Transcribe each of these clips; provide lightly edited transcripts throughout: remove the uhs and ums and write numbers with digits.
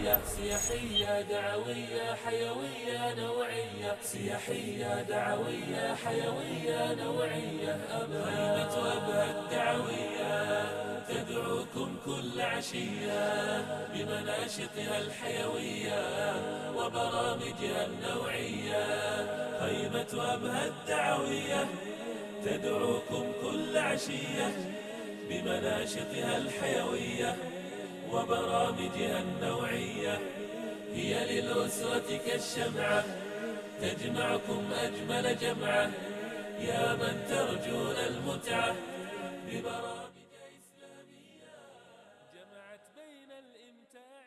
دعوية سياحية دعوية حيوية نوعية، سياحية دعوية حيوية نوعية. خيمة أبها الدعوية تدعوكم كل عشية بمناشطها الحيوية وبرامجها النوعية. خيمة أبها الدعوية تدعوكم كل عشية بمناشطها الحيوية وبرامجها النوعية. هي للأسرة كالشمعة تجمعكم أجمل جمعة، يا من ترجون المتعة ببرامج إسلامية جمعت بين الإمتاع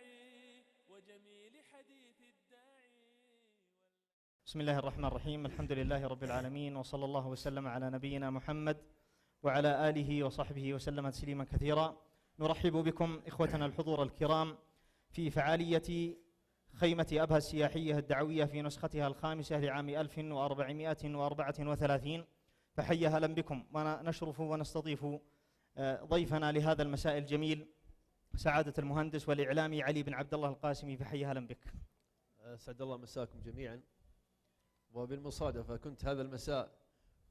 وجميل حديث الداعي. بسم الله الرحمن الرحيم. الحمد لله رب العالمين، وصلى الله وسلم على نبينا محمد وعلى آله وصحبه وسلم تسليما كثيرا. نرحب بكم إخوتنا الحضور الكرام في فعالية خيمة أبها السياحية الدعوية في نسختها الخامسة لعام 1434. فحيا أهلا بكم، ونشرف ونستضيف ضيفنا لهذا المساء الجميل سعادة المهندس والإعلامي علي بن عبد الله القاسمي. فحيا أهلا بك. أسعد الله مساكم جميعا. وبالمصادفة كنت هذا المساء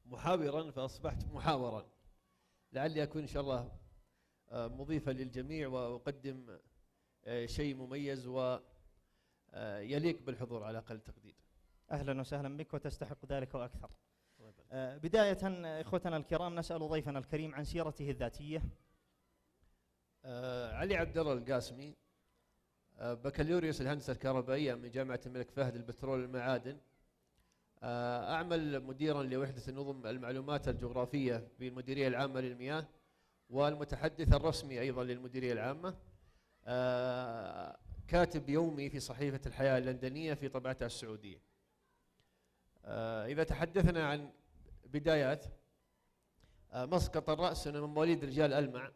محاورا فأصبحت محاورا، لعلي أكون إن شاء الله مضيفا للجميع وأقدم شيء مميز ويليق بالحضور على أقل تقدير. أهلا وسهلا بك، وتستحق ذلك وأكثر. بداية إخوتنا الكرام نسأل ضيفنا الكريم عن سيرته الذاتية. علي عبد الله القاسمي، بكالوريوس الهندسة الكهربائية من جامعة الملك فهد البترول والمعادن. أعمل مديرا لوحدة النظم المعلومات الجغرافية بالمديرية العامة للمياه، والمتحدث الرسمي أيضا للمديرية العامة. كاتب يومي في صحيفة الحياة اللندنية في طبعتها السعودية. إذا تحدثنا عن بدايات، مسقط الرأس أنا من مواليد رجال ألمع.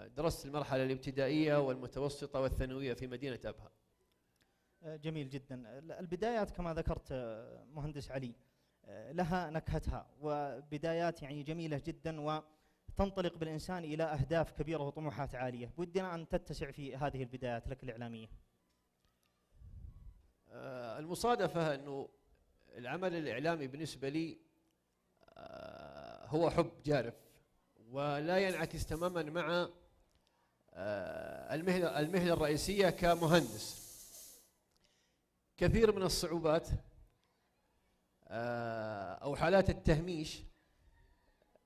درست المرحلة الابتدائية والمتوسطة والثانوية في مدينة أبها. جميل جدا. البدايات كما ذكرت مهندس علي لها نكهتها، وبدايات يعني جميلة جدا، وتنطلق بالإنسان إلى أهداف كبيرة وطموحات عالية. ودنا أن تتسع في هذه البدايات لك الإعلامية. المصادفة أنه العمل الإعلامي بالنسبة لي هو حب جارف، ولا ينعكس تماما مع المهنة الرئيسية كمهندس. كثير من الصعوبات أو حالات التهميش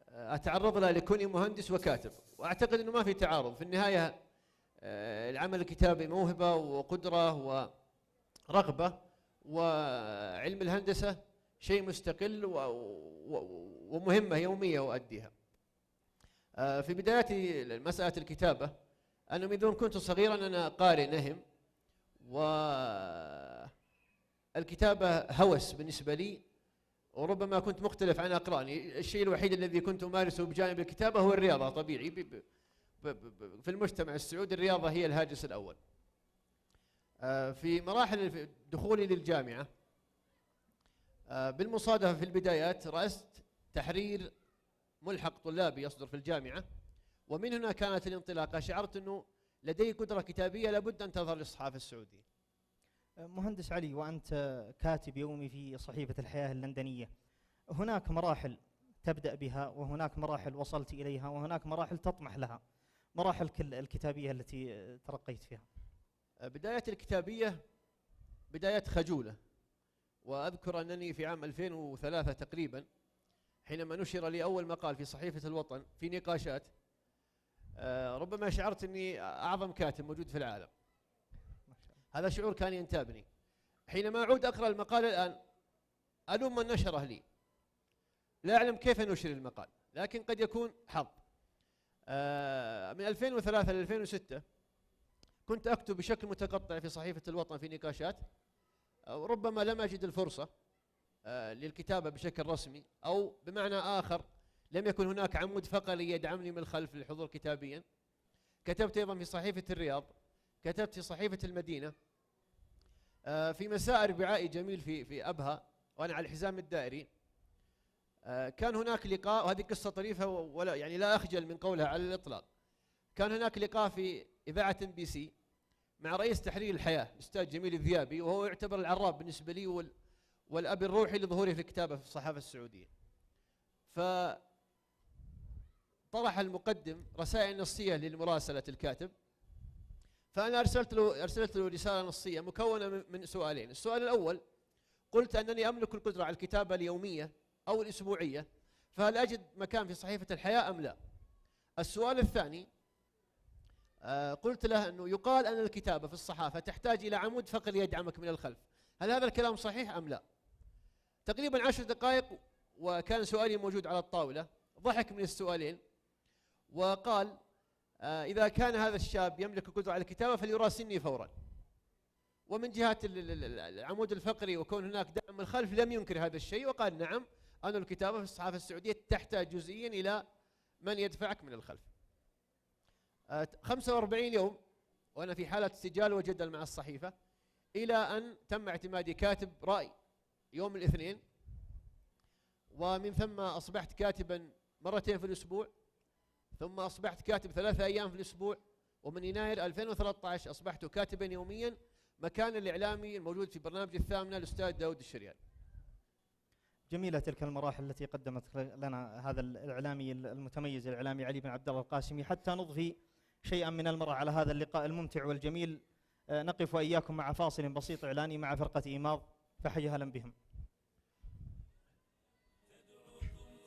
أتعرض لها لكوني مهندس وكاتب، وأعتقد أنه ما في تعارض. في النهاية العمل الكتابي موهبة وقدرة ورغبة، وعلم الهندسة شيء مستقل ومهمة يومية أؤديها. في بداياتي مسألة الكتابة، أنا منذ كنت صغيرا أنا قارئ نهم، والكتابة هوس بالنسبة لي، وربما كنت مختلف عن أقراني. الشيء الوحيد الذي كنت أمارسه بجانب الكتابة هو الرياضة. طبيعي في المجتمع السعودي الرياضة هي الهاجس الأول. في مراحل دخولي للجامعة، بالمصادفة في البدايات رأست تحرير ملحق طلابي يصدر في الجامعة، ومن هنا كانت الانطلاقة. شعرت أنه لدي قدرة كتابية لابد أن تظهر للصحافة السعودية. مهندس علي، وأنت كاتب يومي في صحيفة الحياة اللندنية، هناك مراحل تبدأ بها، وهناك مراحل وصلت إليها، وهناك مراحل تطمح لها. مراحل الكتابية التي ترقيت فيها. بداية الكتابية بدايات خجولة، وأذكر أنني في عام 2003 تقريبا حينما نشر لي أول مقال في صحيفة الوطن في نقاشات، ربما شعرت أني أعظم كاتب موجود في العالم. هذا شعور كان ينتابني. حينما أعود أقرأ المقال الآن ألوم من نشره لي، لا أعلم كيف نشر المقال، لكن قد يكون حظ. من 2003 ل 2006 كنت أكتب بشكل متقطع في صحيفة الوطن في نقاشات، ربما لم أجد الفرصة للكتابة بشكل رسمي، أو بمعنى آخر لم يكن هناك عمود فقري يدعمني من الخلف للحضور كتابيا. كتبت أيضا في صحيفة الرياض، كتبت في صحيفة المدينة. في مساء أربعائي جميل في أبها وأنا على الحزام الدائري، كان هناك لقاء، وهذه قصة طريفة ولا يعني لا أخجل من قولها على الإطلاق. كان هناك لقاء في إذاعة MBC مع رئيس تحرير الحياة الأستاذ جميل الذيابي، وهو يعتبر العراب بالنسبة لي والأب الروحي لظهوري في الكتابة في الصحافة السعودية. فطرح المقدم رسائل نصية للمراسلة الكاتب، فأنا أرسلت له رسالة نصية مكونة من سؤالين. السؤال الأول، قلت أنني أملك القدرة على الكتابة اليومية أو الأسبوعية، فهل أجد مكان في صحيفة الحياة أم لا؟ السؤال الثاني، قلت له أنه يقال أن الكتابة في الصحافة تحتاج إلى عمود فقري يدعمك من الخلف، هل هذا الكلام صحيح أم لا؟ تقريبا 10 دقائق وكان سؤالي موجود على الطاولة. ضحك من السؤالين وقال إذا كان هذا الشاب يملك القدرة على الكتابة فليراسلني فورا. ومن جهة العمود الفقري وكون هناك دعم من الخلف لم ينكر هذا الشيء، وقال نعم أن الكتابة في الصحافة السعودية تحتاج جزئيا إلى من يدفعك من الخلف. 45 يوم وأنا في حالة سجال وجدل مع الصحيفة، إلى أن تم اعتمادي كاتب رأي يوم الاثنين، ومن ثم أصبحت كاتبا مرتين في الأسبوع، ثم أصبحت كاتب 3 أيام في الأسبوع، ومن يناير 2013 أصبحت كاتبا يوميا مكان الإعلامي الموجود في برنامج الثامنة الأستاذ داود الشريان. جميلة تلك المراحل التي قدمت لنا هذا الإعلامي المتميز الإعلامي علي بن عبد الله القاسمي. حتى نضفي شيئا من المرح على هذا اللقاء الممتع والجميل، نقف وإياكم مع فاصل بسيط إعلاني مع فرقة إيماض، فحي هلا بهم.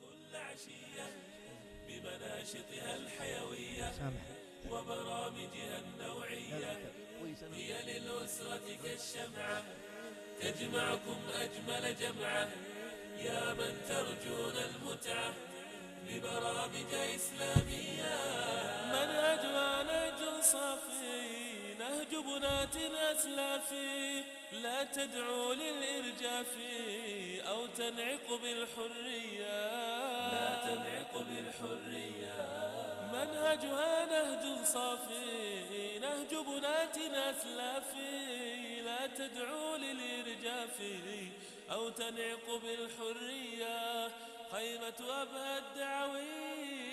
كل عشية بمناشطها الحيوية وبرامجها النوعية، هي للأسرة كالشمعة تجمعكم أجمل جمعة، يا من ترجون المتعة ببرامج إسلامية. منهجها نهج صافي، نهج بنات أسلافي، لا تدعو للإرجاف أو تنعق بالحرية، لا تنعق بالحرية. منهجها نهج صافي، نهج بنات أسلافي، لا تدعو للإرجاف أو تنعق بالحرية. خيمة أبها الدعوية،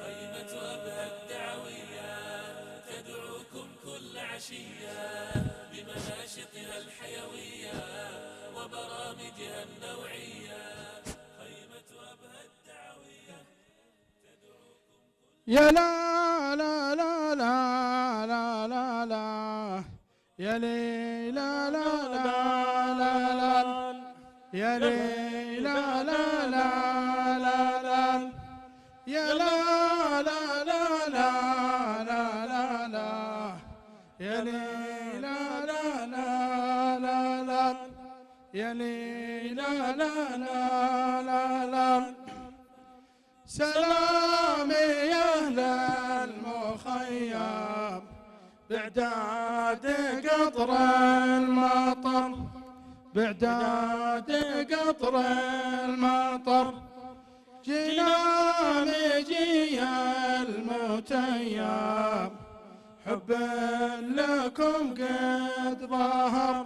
خيمة أبها الدعوية تدعوكم كل عشية بمناشطها الحيوية وبرامجها النوعية. خيمة أبها الدعوية تدعوكم يا لا لا لا لا لا لا لا يا لي لا لا لا لا لا يا لي لا لا لا لا لا يا لا لا لا لا لا لا لا يا لي لا لا لا لا لا يا لي لا لا لا لا لا. سلامي يا أهل المخيم بعداد قطر المطر، بعداد قطر المطر، جينا نجي المتيم حب لكم قد ظهر،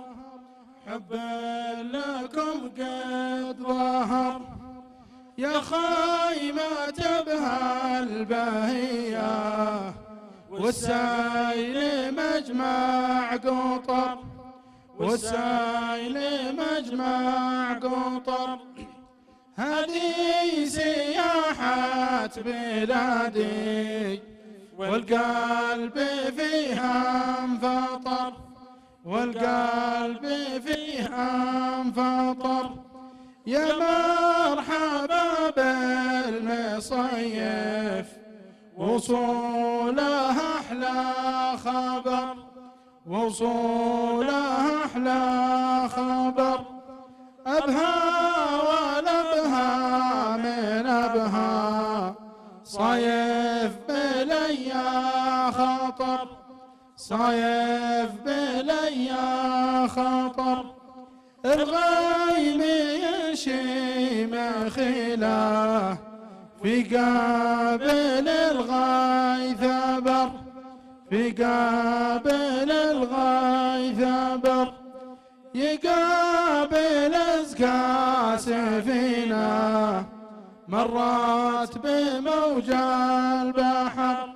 حب لكم قد ظهر، يا خيمة بها البهية والسيل مجمع قطر، والسيل مجمع قطر. هذه سياحة بلادي والقلب فيها انفطر، والقلب فيها انفطر. يا مرحبا بالمصيف وصوله أحلى خبر، وصوله أحلى خبر. أبها ولا أبها من أبها صيف بليا خطر، صيف بليا خطر. الغيم يشيم خلاه في قابل الغيث بر، في قابل الغيث بر. يقابل أزكى سفينة مرت بموج البحر،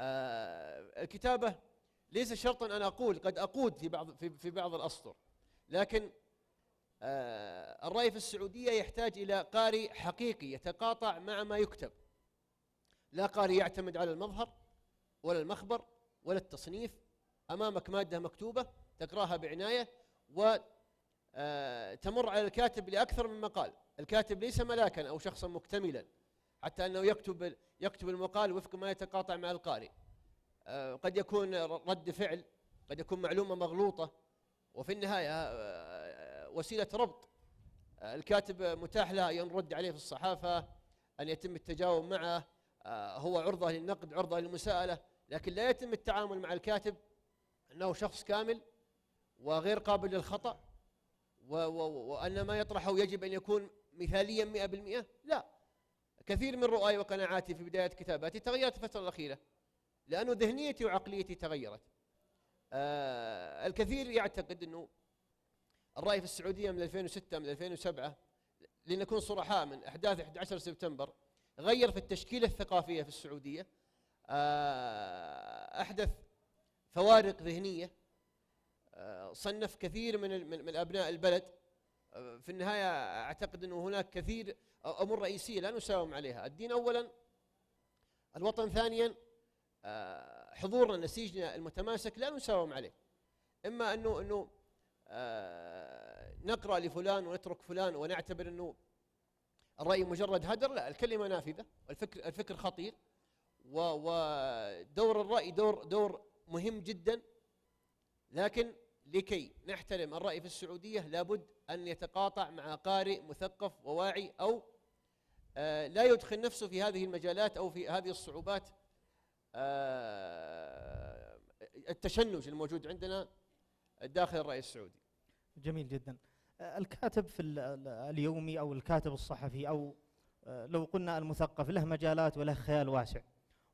الكتابة ليس شرطا أن أقول، قد أقود في بعض الأسطر، لكن الرأي في السعودية يحتاج إلى قارئ حقيقي يتقاطع مع ما يكتب، لا قارئ يعتمد على المظهر ولا المخبر ولا التصنيف. أمامك مادة مكتوبة تقرأها بعناية وتمر على الكاتب لأكثر من مقال. الكاتب ليس ملاكا أو شخصا مكتملا حتى أنه يكتب المقال وفق ما يتقاطع مع القارئ. قد يكون رد فعل، قد يكون معلومة مغلوطة، وفي النهاية وسيلة ربط. الكاتب متاح له أن يرد عليه في الصحافة، أن يتم التجاوب معه، هو عرضة للنقد، عرضة للمساءلة، لكن لا يتم التعامل مع الكاتب أنه شخص كامل وغير قابل للخطأ، وأن ما يطرحه يجب أن يكون مثاليا 100%. لا، كثير من رؤاي وقناعاتي في بداية كتاباتي تغيرت الفترة الأخيرة لأنه ذهنيتي وعقليتي تغيرت. الكثير يعتقد أنه الرأي في السعودية من 2006 من 2007 لنكون صرحاء من أحداث 11 سبتمبر غير في التشكيلة الثقافية في السعودية، أحدث فوارق ذهنية، صنف كثير من أبناء البلد. في النهاية أعتقد أنه هناك كثير أمور رئيسية لا نساوم عليها: الدين أولا، الوطن ثانيا، حضورنا نسيجنا المتماسك لا نساوم عليه. إما أنه نقرأ لفلان ونترك فلان ونعتبر أنه الرأي مجرد هدر. لا، الكلمة نافذة، الفكر خطير، ودور الرأي دور مهم جدا. لكن لكي نحترم الرأي في السعودية لابد أن يتقاطع مع قارئ مثقف وواعي، أو لا يدخل نفسه في هذه المجالات أو في هذه الصعوبات التشنج الموجود عندنا داخل الرأي السعودي. جميل جدا. الكاتب في اليومي أو الكاتب الصحفي أو لو قلنا المثقف له مجالات وله خيال واسع،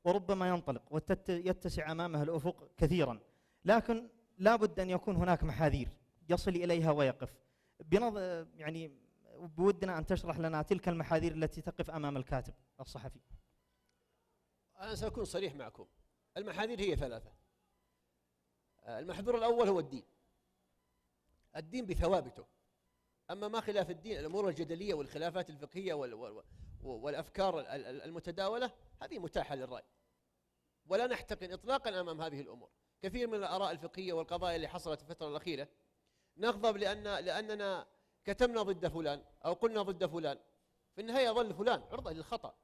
وربما ينطلق ويتسع أمامه الأفق كثيرا، لكن لا بد أن يكون هناك محاذير يصل إليها ويقف. يعني بودنا أن تشرح لنا تلك المحاذير التي تقف أمام الكاتب الصحفي. أنا سأكون صريح معكم، المحاذير هي ثلاثة. المحذور الأول هو الدين بثوابته. أما ما خلاف الدين، الأمور الجدلية والخلافات الفقهية والأفكار المتداولة، هذه متاحة للرأي، ولا نحتقن إطلاقا أمام هذه الأمور. كثير من الآراء الفقهية والقضايا اللي حصلت في الفترة الأخيرة نغضب لأننا كتمنا ضد فلان أو قلنا ضد فلان، في النهاية ظل فلان عرضة للخطأ.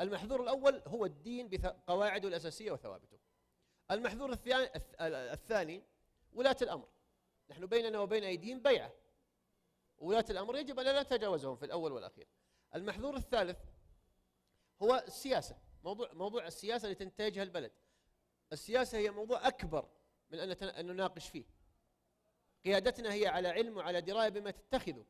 المحذور الأول هو الدين بقواعده الأساسية وثوابته. المحذور الثاني ولاة الأمر. نحن بيننا وبين أيديهم بيعة، ولاة الأمر يجب أن لا نتجاوزهم في الأول والأخير. المحذور الثالث هو السياسة، موضوع السياسة اللي تنتهجها البلد. السياسة هي موضوع أكبر من أن نناقش فيه. قيادتنا هي على علم وعلى دراية بما تتخذه،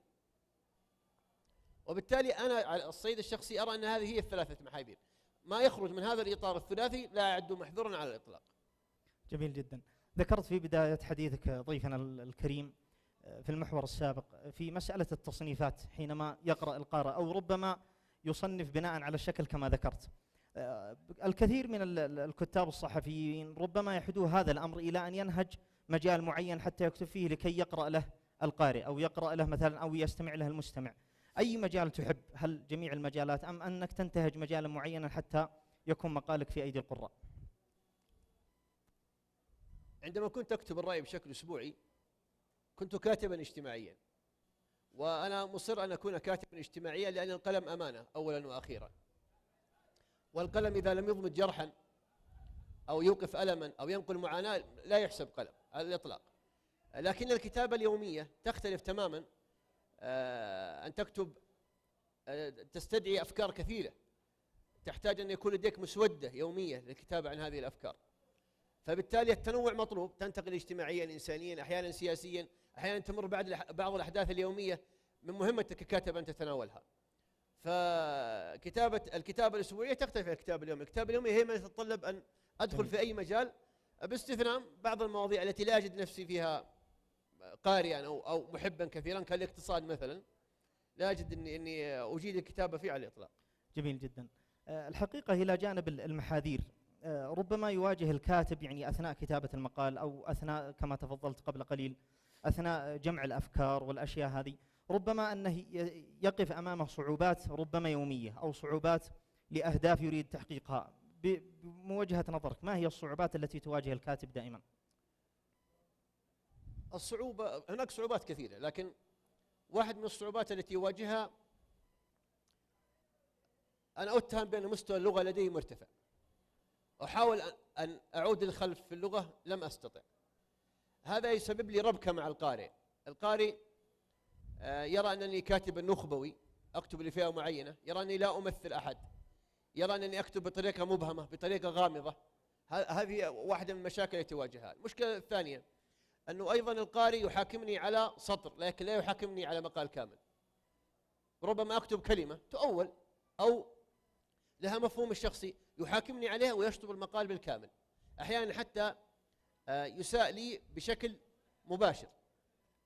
وبالتالي أنا على الصعيد الشخصي أرى أن هذه هي الثلاثة محاذير. ما يخرج من هذا الإطار الثلاثي لا أعد محذورا على الإطلاق. جميل جدا. ذكرت في بداية حديثك ضيفنا الكريم في المحور السابق في مسألة التصنيفات، حينما يقرأ القارئ أو ربما يصنف بناء على الشكل كما ذكرت. الكثير من الكتاب الصحفيين ربما يحدوا هذا الأمر إلى أن ينهج مجال معين حتى يكتب فيه لكي يقرأ له القارئ أو يقرأ له مثلا أو يستمع له المستمع. أي مجال تحب؟ هل جميع المجالات أم أنك تنتهج مجالا معينا حتى يكون مقالك في أيدي القراء؟ عندما كنت أكتب الرأي بشكل أسبوعي كنت كاتبا اجتماعيا، وأنا مصر أن أكون كاتبا اجتماعيا لأن القلم أمانة أولا وأخيرا، والقلم إذا لم يضمد جرحا أو يوقف ألما أو ينقل معاناة لا يحسب قلم على الإطلاق. لكن الكتابة اليومية تختلف تماما. أن تكتب تستدعي أفكار كثيرة، تحتاج أن يكون لديك مسودة يومية للكتابة عن هذه الأفكار، فبالتالي التنوع مطلوب. تنتقل اجتماعيا، إنسانيا، أحيانا سياسيا، أحيانا تمر بعض الأحداث اليومية من مهمتك ككاتب أن تتناولها. الكتابة الأسبوعية تختلف عن الكتابة اليومية. الكتابة اليومية هي ما يتطلب أن أدخل في أي مجال باستثناء بعض المواضيع التي لا أجد نفسي فيها قارئا أو محبا كثيرا كالاقتصاد مثلا، لا أجد أني أجيد الكتابة فيه على الإطلاق. جميل جدا. الحقيقة إلى جانب المحاذير ربما يواجه الكاتب يعني أثناء كتابة المقال أو أثناء كما تفضلت قبل قليل أثناء جمع الأفكار والأشياء هذه، ربما أنه يقف أمامه صعوبات ربما يومية أو صعوبات لأهداف يريد تحقيقها. بمواجهة نظرك ما هي الصعوبات التي تواجه الكاتب دائما؟ الصعوبة، هناك صعوبات كثيرة، لكن واحد من الصعوبات التي يواجهها أنا أتهم بأن مستوى اللغة لدي مرتفع، أحاول أن أعود للخلف في اللغة لم أستطع. هذا يسبب لي ربكة مع القارئ. القارئ يرى أنني كاتب نخبوي أكتب لفئة معينة، يرى أني لا أمثل أحد، يرى أنني أكتب بطريقة مبهمة بطريقة غامضة. هذه واحدة من المشاكل التي تواجهها. المشكلة الثانية أنه أيضا القارئ يحاكمني على سطر لكن لا يحاكمني على مقال كامل. ربما أكتب كلمة تؤول أو لها مفهوم الشخصي يحاكمني عليها ويشطب المقال بالكامل. أحيانا حتى يساء لي بشكل مباشر.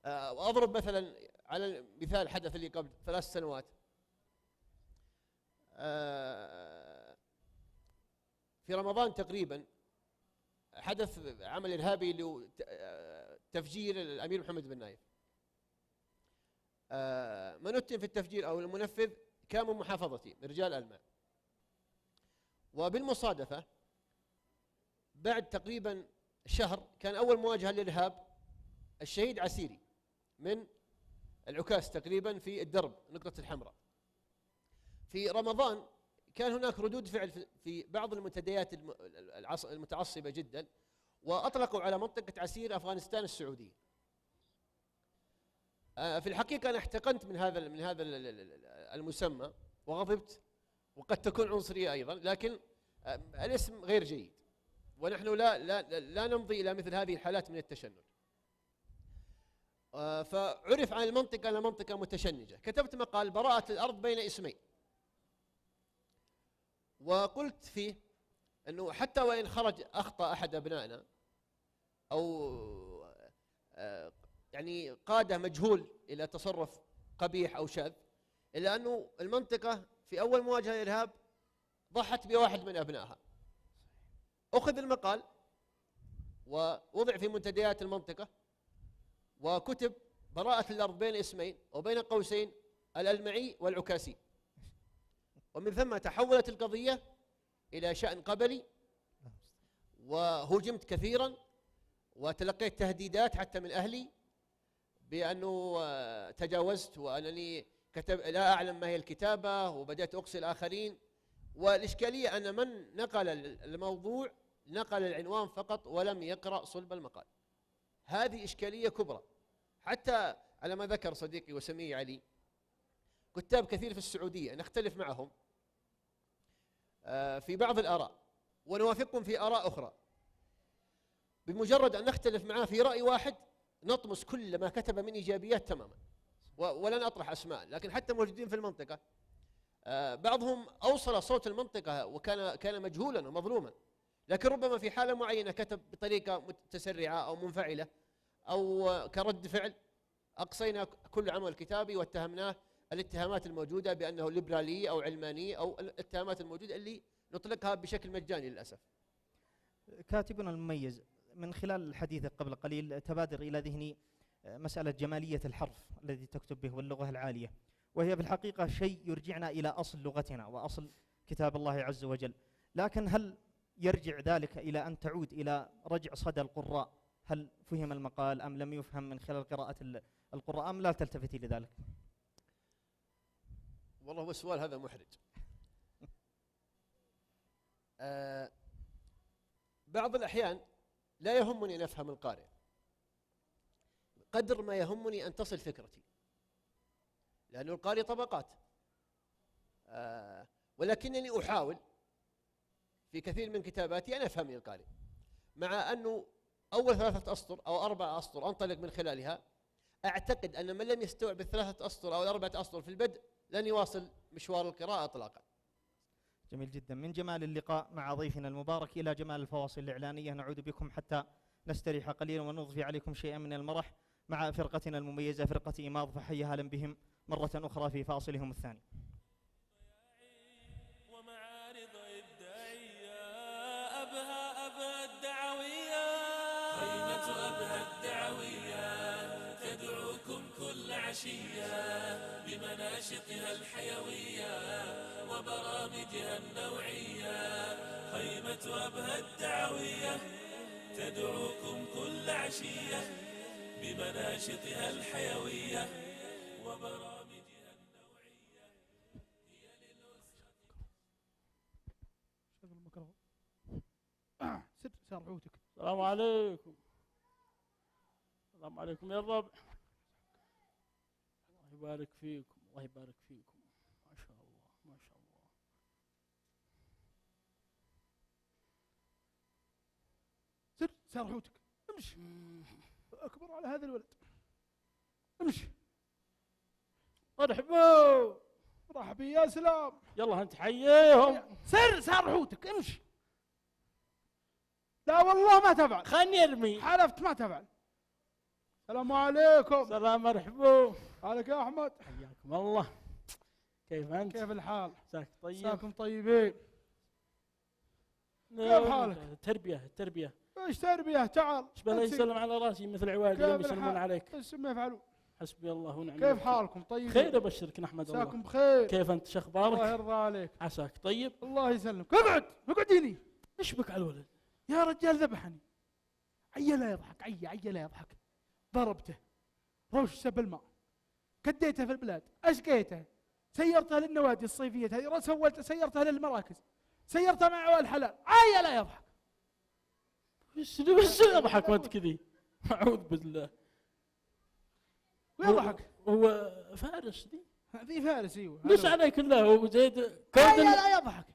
وأضرب مثلا على مثال حدث لي قبل 3 سنوات. في رمضان تقريبا حدث عمل إرهابي لتفجير الأمير محمد بن نايف. من اتهم في التفجير أو المنفذ كان من محافظتي من رجال ألماء. وبالمصادفة بعد تقريبا شهر كان أول مواجهة للإرهاب الشهيد عسيري من العكاس تقريبا في الدرب نقطة الحمراء. في رمضان كان هناك ردود فعل في بعض المنتديات المتعصبة جدا، وأطلقوا على منطقة عسير أفغانستان السعودية. في الحقيقة أنا احتقنت من هذا المسمى وغضبت، وقد تكون عنصرية أيضا، لكن الاسم غير جيد، ونحن لا نمضي إلى مثل هذه الحالات من التشنج. فعرف عن المنطقة أنها منطقة متشنجة. كتبت مقال براءة الأرض بين اسمين، وقلت فيه أنه حتى وإن خرج أخطأ أحد أبنائنا أو يعني قادة مجهول إلى تصرف قبيح أو شاذ، إلا أنه المنطقة في أول مواجهة للإرهاب ضحت بواحد من أبنائها. أخذ المقال ووضع في منتديات المنطقة وكتب براءة الأرض بين اسمين وبين قوسين الألمعي والعكاسي. ومن ثم تحولت القضية إلى شأن قبلي، وهجمت كثيرا وتلقيت تهديدات حتى من أهلي بأنه تجاوزت وأنني لا أعلم ما هي الكتابة، وبدأت أقصي الآخرين. والإشكالية أن من نقل الموضوع نقل العنوان فقط ولم يقرأ صلب المقال. هذه إشكالية كبرى. حتى على ما ذكر صديقي وسمي علي، كتاب كثير في السعودية نختلف معهم في بعض الآراء ونوافقهم في آراء أخرى. بمجرد أن نختلف معاه في رأي واحد نطمس كل ما كتب من إيجابيات تماما، ولن أطرح أسماء، لكن حتى موجودين في المنطقة بعضهم أوصل صوت المنطقة وكان مجهولا ومظلوما، لكن ربما في حالة معينة كتب بطريقة متسرعة أو منفعلة أو كرد فعل، أقصينا كل عمل كتابي واتهمناه الاتهامات الموجودة بأنه ليبرالي أو علماني أو الاتهامات الموجودة اللي نطلقها بشكل مجاني للأسف. كاتبنا المميز، من خلال حديثك قبل قليل تبادر إلى ذهني مسألة جمالية الحرف الذي تكتب به واللغة العالية، وهي في الحقيقة شيء يرجعنا إلى أصل لغتنا وأصل كتاب الله عز وجل. لكن هل يرجع ذلك إلى أن تعود إلى رجع صدى القراء؟ هل فهم المقال أم لم يفهم من خلال قراءة القراء أم لا تلتفتي لذلك؟ والله هو السؤال هذا محرج. بعض الأحيان لا يهمني أن أفهم القارئ قدر ما يهمني أن تصل فكرتي، لأن القارئ طبقات. ولكنني أحاول في كثير من كتاباتي أن أفهمني القارئ، مع أنه أول 3 أسطر أو 4 أسطر أنطلق من خلالها. أعتقد أن من لم يستوعب ال3 أسطر أو ال4 أسطر في البدء لن يواصل مشوار القراءة إطلاقا. جميل جدا. من جمال اللقاء مع ضيفنا المبارك إلى جمال الفواصل الإعلانية نعود بكم حتى نستريح قليلا ونضفي عليكم شيئا من المرح مع فرقتنا المميزة فرقة إيماض، فحيا أهلا بهم مرة أخرى في فاصلهم الثاني. ومعارض إبداعية خيمة أبهى الدعوية تدعوكم كل عشية بمناشطها الحيوية وبرامجها النوعية. خيمة أبهى الدعوية تدعوكم كل عشية بمناشطها الحيوية وبرامجها النوعية. ست سرعوتك. السلام عليكم. السلام عليكم يا الربع. الله يبارك فيكم، الله يبارك فيكم. ما شاء الله ما شاء الله. سر سرعوتك. امشي. اكبر على هذا الولد. امشي. مرحبا. مرحبا يا سلام. يلا انت حييهم. سر سرعوتك. امشي. لا والله ما تفعل. خلني ارمي. حلفت ما تفعل. السلام عليكم. سلام مرحبا. عليك يا احمد. حياكم الله. كيف انت؟ كيف الحال؟ مساك طيب. مساكم طيبين. كيف حالك؟ التربية. ايش تربيه؟ تعال. ايش بلا يسلم على راسي مثل عوادي كيف يوم يسلمون الحال؟ عليك. ايش ما يفعلون؟ حسبي الله ونعم كيف الوكيل. حالكم؟ طيب. خير ابشرك نحمد الله. مساكم بخير. كيف انت شو الله اخبارك؟ يرضى عليك. عساك طيب. الله يسلمك. اقعد اقعديني. ايش بك على الولد؟ يا رجال ذبحني. لا يضحك. لا يضحك. ضربته. روش سب الماء. كديته في البلاد. اشقيته. سيرته للنوادي الصيفيه. سيرته للمراكز. سيرته مع عوال الحلال. لا يضحك. بس يضحك وانت كذي. اعوذ بالله. ويضحك. هو فارس دي. في فارس ايوه. ليش عليك الله هو زيد لا يضحك.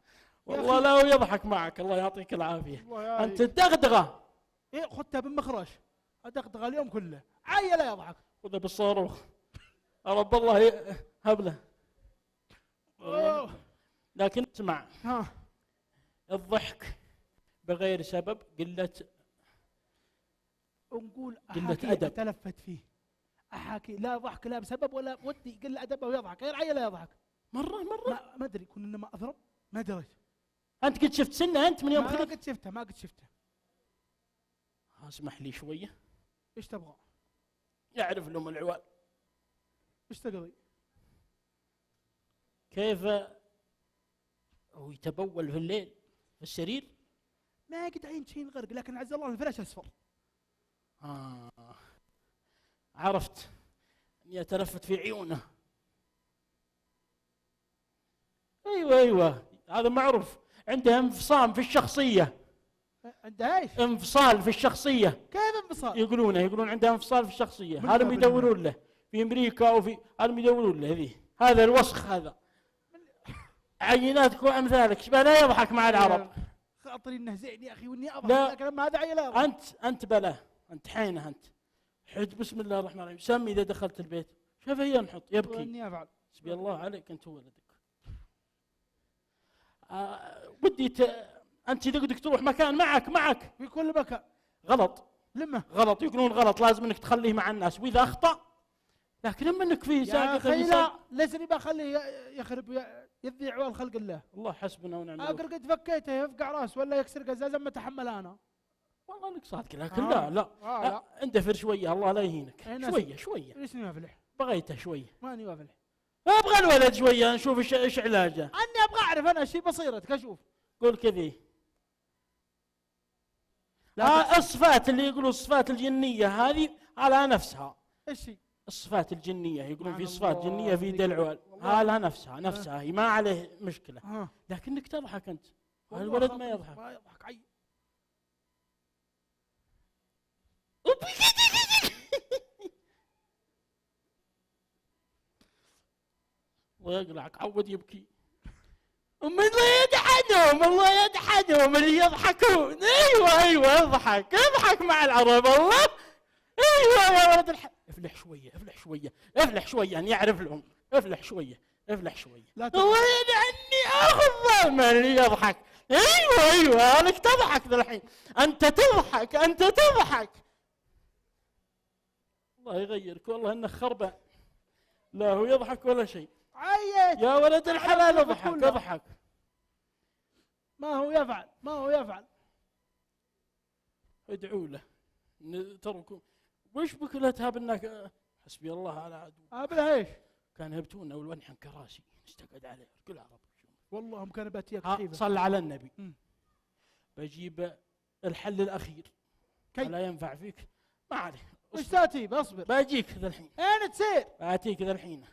والله لا هو يضحك معك الله يعطيك العافيه. الله انت الدغدغه. ايه خذتها بالمخرش. ادغدغ اليوم كله. لا يضحك. خذها بالصاروخ. رب الله هبله. لكن اسمع. ها. الضحك بغير سبب قلة ونقول قلة أحاكي أدب. أتلفت فيه. أحاكي لا ضحك لا بسبب ولا ودي يقل أدبه ويضحك. غير لا يضحك. مرة ما أدري كنا إنما أضرب. ما دريت. أنت قد شفت سنة أنت من يوم ما خلق؟ قد شفته. اسمح لي شوية. إيش تبغى؟ يعرف لهم العوال. إيش تقضي؟ كيف هو يتبول في الليل في السرير؟ ما قد عين شيء غرق لكن عز الله الفراش أصفر. عرفت اني اتلفت في عيونه. ايوه هذا معروف. عنده انفصام في الشخصيه. عنده ايش؟ انفصال في الشخصيه. كيف انفصال؟ يقولون عنده انفصال في الشخصيه. هذا اللي يدورون له في امريكا وفي هذا اللي يدورون له ذي. هذا الوسخ هذا. عيناتك وامثالك شبه لا يضحك مع العرب. خاطري انه زين يا اخي واني اضحك لكن لما هذا عيله انت بلاه. انت حينه انت. حج بسم الله الرحمن الرحيم. سمي اذا دخلت البيت. شوف هي نحط يبكي. اني افعل. حسبي الله عليك انت وولدك. ودي انت بدك تروح مكان معك في كل مكان. غلط. لما غلط يقولون غلط لازم انك تخليه مع الناس واذا اخطا لكن لما انك فيه يا اخي لا ليس لي بخليه يخرب يذيع عوال خلق الله. الله حسبنا ونعم الوكيل. قد فكيته يفقع راس ولا يكسر قزازه ما اتحمل انا. والله انك صادق لكن لا لا اندفر شويه الله لا يهينك. شويه ليش ما افلح؟ بغيته شويه. ماني افلح. ابغى الولد شويه نشوف ايش علاجه. اني ابغى اعرف انا شيء بصيرتك اشوف. قول كذي. الصفات اللي يقولوا الصفات الجنيه هذه على نفسها. ايش هي؟ الصفات الجنيه يقولون في صفات جنيه في يد العوال. على نفسها هي ما عليه مشكله. لكنك تضحك انت. الولد ما يضحك. ما يضحك عي. الله يقلعك عود يبكي. الله يدحنهم اللي يضحكون. ايوه اضحك مع العرب الله. ايوه يا ولد افلح شويه ان يعرف لهم. افلح شويه الله يدعني اخذ ضمن اللي يضحك. ايوه لك تضحك ذا الحين. انت تضحك الله يغيرك والله انك خربان. لا هو يضحك ولا شيء. عيت يا ولد الحلال اضحك. ما هو يفعل. ادعوا له تركوا. وش بك لا تهاب انك حسبي الله على عدو. ابلها ايش؟ كان يبتون والونحن كراسي نستقعد عليه كل عرب. والله هم كانوا باتيك خفيفه. صل على النبي. بجيب الحل الاخير. لا ينفع فيك ما عليه. وش تاتي؟ اصبر باجيك ذا الحين. اين تسير؟ باتيك ذا الحين.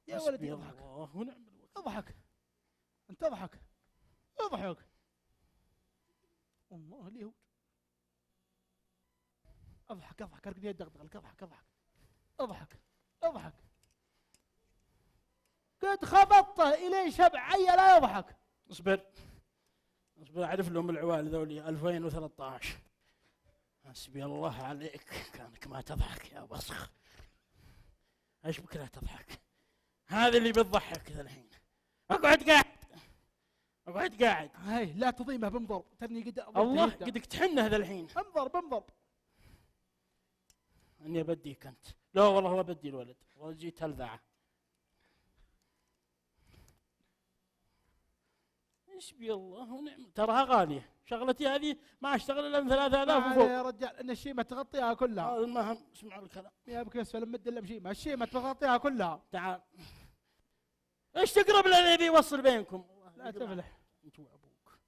يا ولدي اضحك. اضحك انت اضحك اضحك. والله اليهود. اضحك اضحك ارقد يدك اضحك اضحك اضحك اضحك. قد خبطته الين شبع عيا لا يضحك. اصبر اعرف لهم العوال ذولي 2013. حسبي الله عليك كانك ما تضحك يا وسخ. ايش بك لا تضحك؟ هذا اللي بتضحك ذا الحين. اقعد قاعد. هاي لا تضيمه بنضرب ترني قد الله قدك تحنه ذا الحين. بنضرب اني بديك انت. لا والله هو بدي الولد وجيت هلذعه. حسبي الله ونعم. تراها غاليه شغلتي هذه ما اشتغل الا 3000 وفوق يا رجال ان الشيمه تغطيها كلها. هذا المهم اسمع الكلام. يا ابك اسفل مد الا بشيمه الشيمه تغطيها كلها. تعال ايش تقرب لنا بيوصل بينكم. لا تفلح انت وابوك.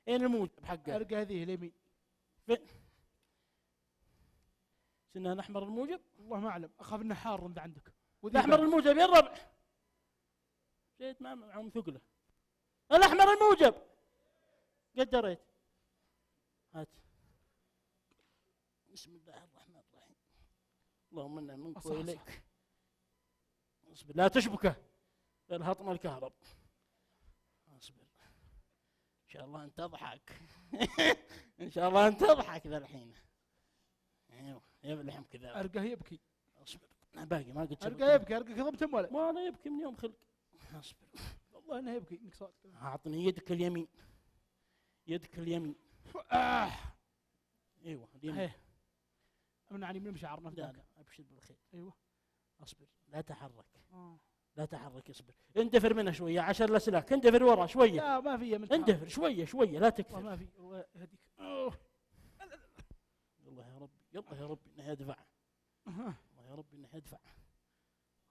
اين الموجب حقه؟ ارقى هذه اليمين. فين؟ سنان احمر الموجب؟ والله ما اعلم اخاف انه حار ذا عندك. الاحمر الموجب يا الربع. جيت معهم ثقله. الاحمر الموجب قد دريت. هات. بسم الله الرحمن الرحيم. اللهم انا منك واليك. اصبر لا تشبكه الهطم الكهرب. اصبر ان شاء الله انت تضحك. ان شاء الله انت تضحك ذا الحين. ايوه يبلحم كذا. ارقه يبكي. اصبر انا باقي ما قلت. ارقه يبكي ارقه كظمت ولا ما انا يبكي من يوم خلق. اصبر والله انه يبكي انك صادق. اعطني يدك اليمين. يدك اليمين. ايوه اليمين. امنعني من المشاعر نفسك. لا ابشر بالخير. ايوه اصبر لا تحرك. لا تحرك اصبر. اندفر منها شويه 10 الاسلاك. اندفر ورا شويه. لا ما في من اندفر شويه لا تكثر. ما في الله يهديك. يلا يا ربي يلا يا ربي انه يدفع. الله يا ربي انه يدفع.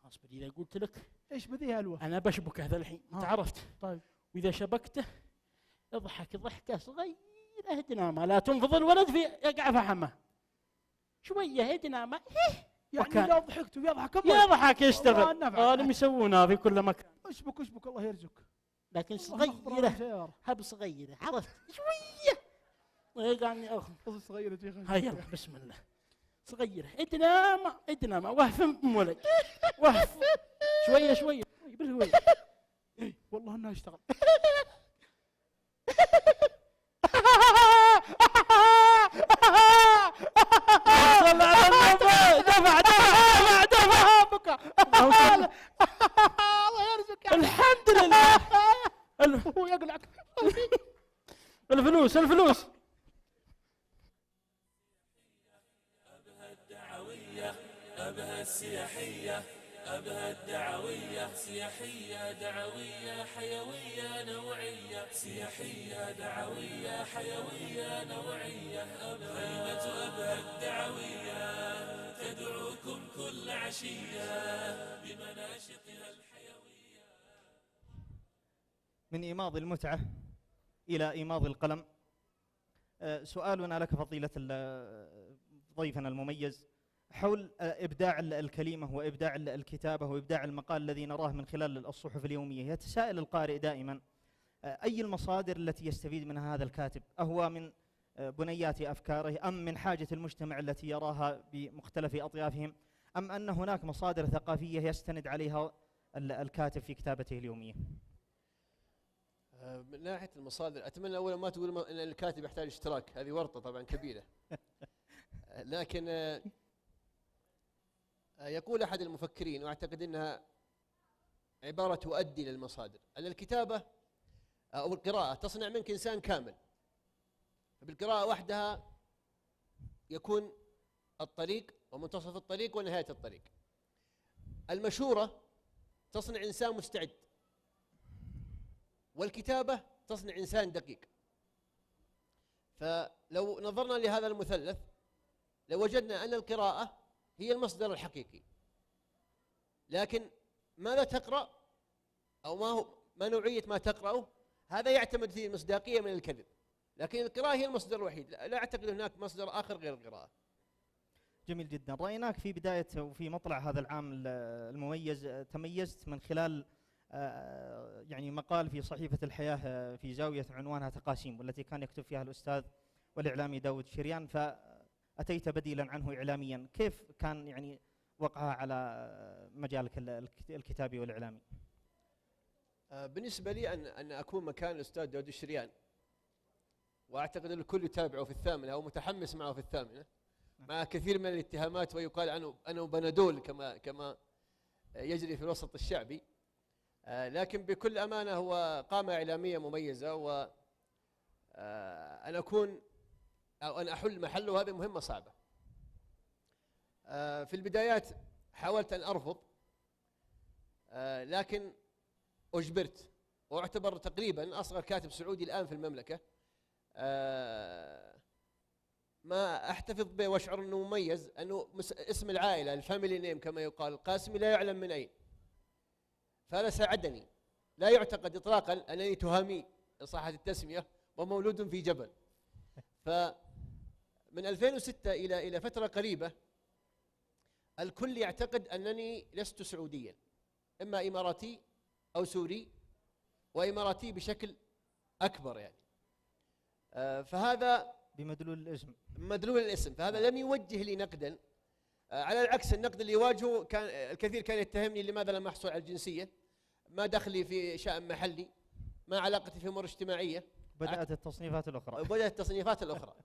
اصبر اذا قلت لك ايش بذيها الوه؟ انا بشبكه هذا الحين انت عرفت. طيب واذا شبكته اضحك ضحكه صغيره اهدنا ما لا تنفض الولد في يقع فحمه. شويه اهدنا ما يعني اذا ضحكت ويضحك يضحك يشتغل. هذا يسوونها في كل مكان. اشبك الله يرزقك. لكن صغيره هب صغيره عرفت شويه. ويقعني اخذ صغيره هيا بسم الله. صغيره ادنا ما وهف ولد وهف شويه بالهويه. والله انها اشتغل. صل على النبي. دفع بكى. الله يرزقك. الحمد لله. هو يقلعك. الفلوس أبها الدعوية أبها السياحية أبها الدعوية سياحية دعوية حيوية نوعية سياحية دعوية حيوية نوعية خيمة أبها الدعوية تدعوكم كل عشية بمناشطها الحيوية. من إيماض المتعة إلى إيماض القلم. سؤالنا لك فضيلة ضيفنا المميز حول إبداع الكلمة وإبداع الكتابة وإبداع المقال الذي نراه من خلال الصحف اليومية. يتساءل القارئ دائما أي المصادر التي يستفيد منها هذا الكاتب؟ أهو من بنيات أفكاره أم من حاجة المجتمع التي يراها بمختلف أطيافهم أم أن هناك مصادر ثقافية يستند عليها الكاتب في كتابته اليومية؟ من ناحية المصادر أتمنى أولا ما تقول أن الكاتب يحتاج اشتراك. هذه ورطة طبعا كبيرة. لكن يقول أحد المفكرين وأعتقد أنها عبارة تؤدي للمصادر أن الكتابة أو القراءة تصنع منك إنسان كامل. بالقراءة وحدها يكون الطريق ومنتصف الطريق ونهاية الطريق. المشورة تصنع إنسان مستعد والكتابة تصنع إنسان دقيق. فلو نظرنا لهذا المثلث لوجدنا أن القراءة هي المصدر الحقيقي، لكن ماذا تقرأ أو ما نوعية ما تقرأه هذا يعتمد فيه المصداقية من الكذب، لكن القراءة هي المصدر الوحيد، لا أعتقد هناك مصدر آخر غير القراءة. جميل جدا. رأيناك في بداية وفي مطلع هذا العام المميز تميزت من خلال يعني مقال في صحيفة الحياة في زاوية عنوانها تقاسيم، والتي كان يكتب فيها الأستاذ والإعلامي داود شريان، فأتيت بديلا عنه إعلاميا. كيف كان يعني وقعها على مجالك الكتابي والإعلامي؟ بالنسبة لي أن أكون مكان الأستاذ داود شريان، وأعتقد أن الكل يتابعه في الثامنة أو متحمس معه في الثامنة، مع كثير من الاتهامات ويقال عنه أنه بندول كما يجري في الوسط الشعبي، لكن بكل أمانة هو قامة إعلامية مميزة، وأن أكون أو أن أحل محله هذه مهمة صعبة. في البدايات حاولت أن أرفض، لكن أجبرت، وأعتبر تقريبا أصغر كاتب سعودي الآن في المملكة. ما أحتفظ به وأشعر أنه مميز، أنه اسم العائلة الفاميلي نيم كما يقال القاسمي لا يعلم من أين، فهذا ساعدني. لا يعتقد إطلاقا أنني تهامي إن صحت التسمية ومولود في جبل. فمن 2006 إلى فترة قريبة الكل يعتقد أنني لست سعوديا، إما إماراتي أو سوري، وإماراتي بشكل أكبر يعني. فهذا بمدلول الاسم. مدلول الاسم، فهذا لم يوجه لي نقدا. على العكس، النقد اللي يواجهه كان الكثير كان يتهمني لماذا لم أحصل على الجنسية، ما دخلي في شأن محلي، ما علاقتي في أمور اجتماعية. بدأت التصنيفات الأخرى. بدأت التصنيفات الأخرى.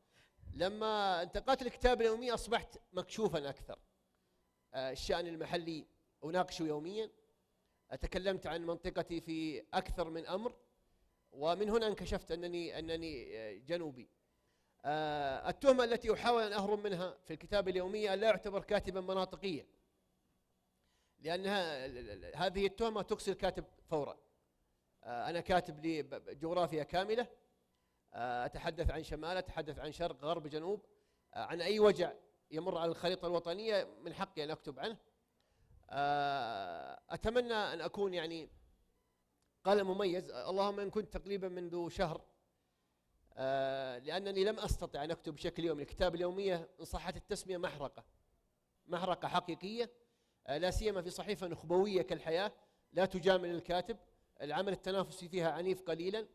لما انتقلت الكتاب اليومي أصبحت مكشوفا أكثر. الشأن المحلي أناقشه يوميا، تكلمت عن منطقتي في أكثر من أمر، ومن هنا انكشفت أنني جنوبي. التهمة التي أحاول أن أهرب منها في الكتاب اليومي أن لا أعتبر كاتبا مناطقيا، لأنها هذه التهمة تقصي الكاتب فورا. أنا كاتب لجغرافيا كاملة، أتحدث عن شمال، أتحدث عن شرق، غرب، جنوب، عن أي وجع يمر على الخريطة الوطنية من حقي أن أكتب عنه. أتمنى أن أكون يعني قلم مميز، اللهم إن كنت تقريبا منذ شهر، لأنني لم أستطع أن أكتب بشكل يومي. الكتاب اليومية إن صحت التسمية محرقة حقيقية، لا سيما في صحيفة نخبوية كالحياة لا تجامل الكاتب، العمل التنافسي فيها عنيف قليلا،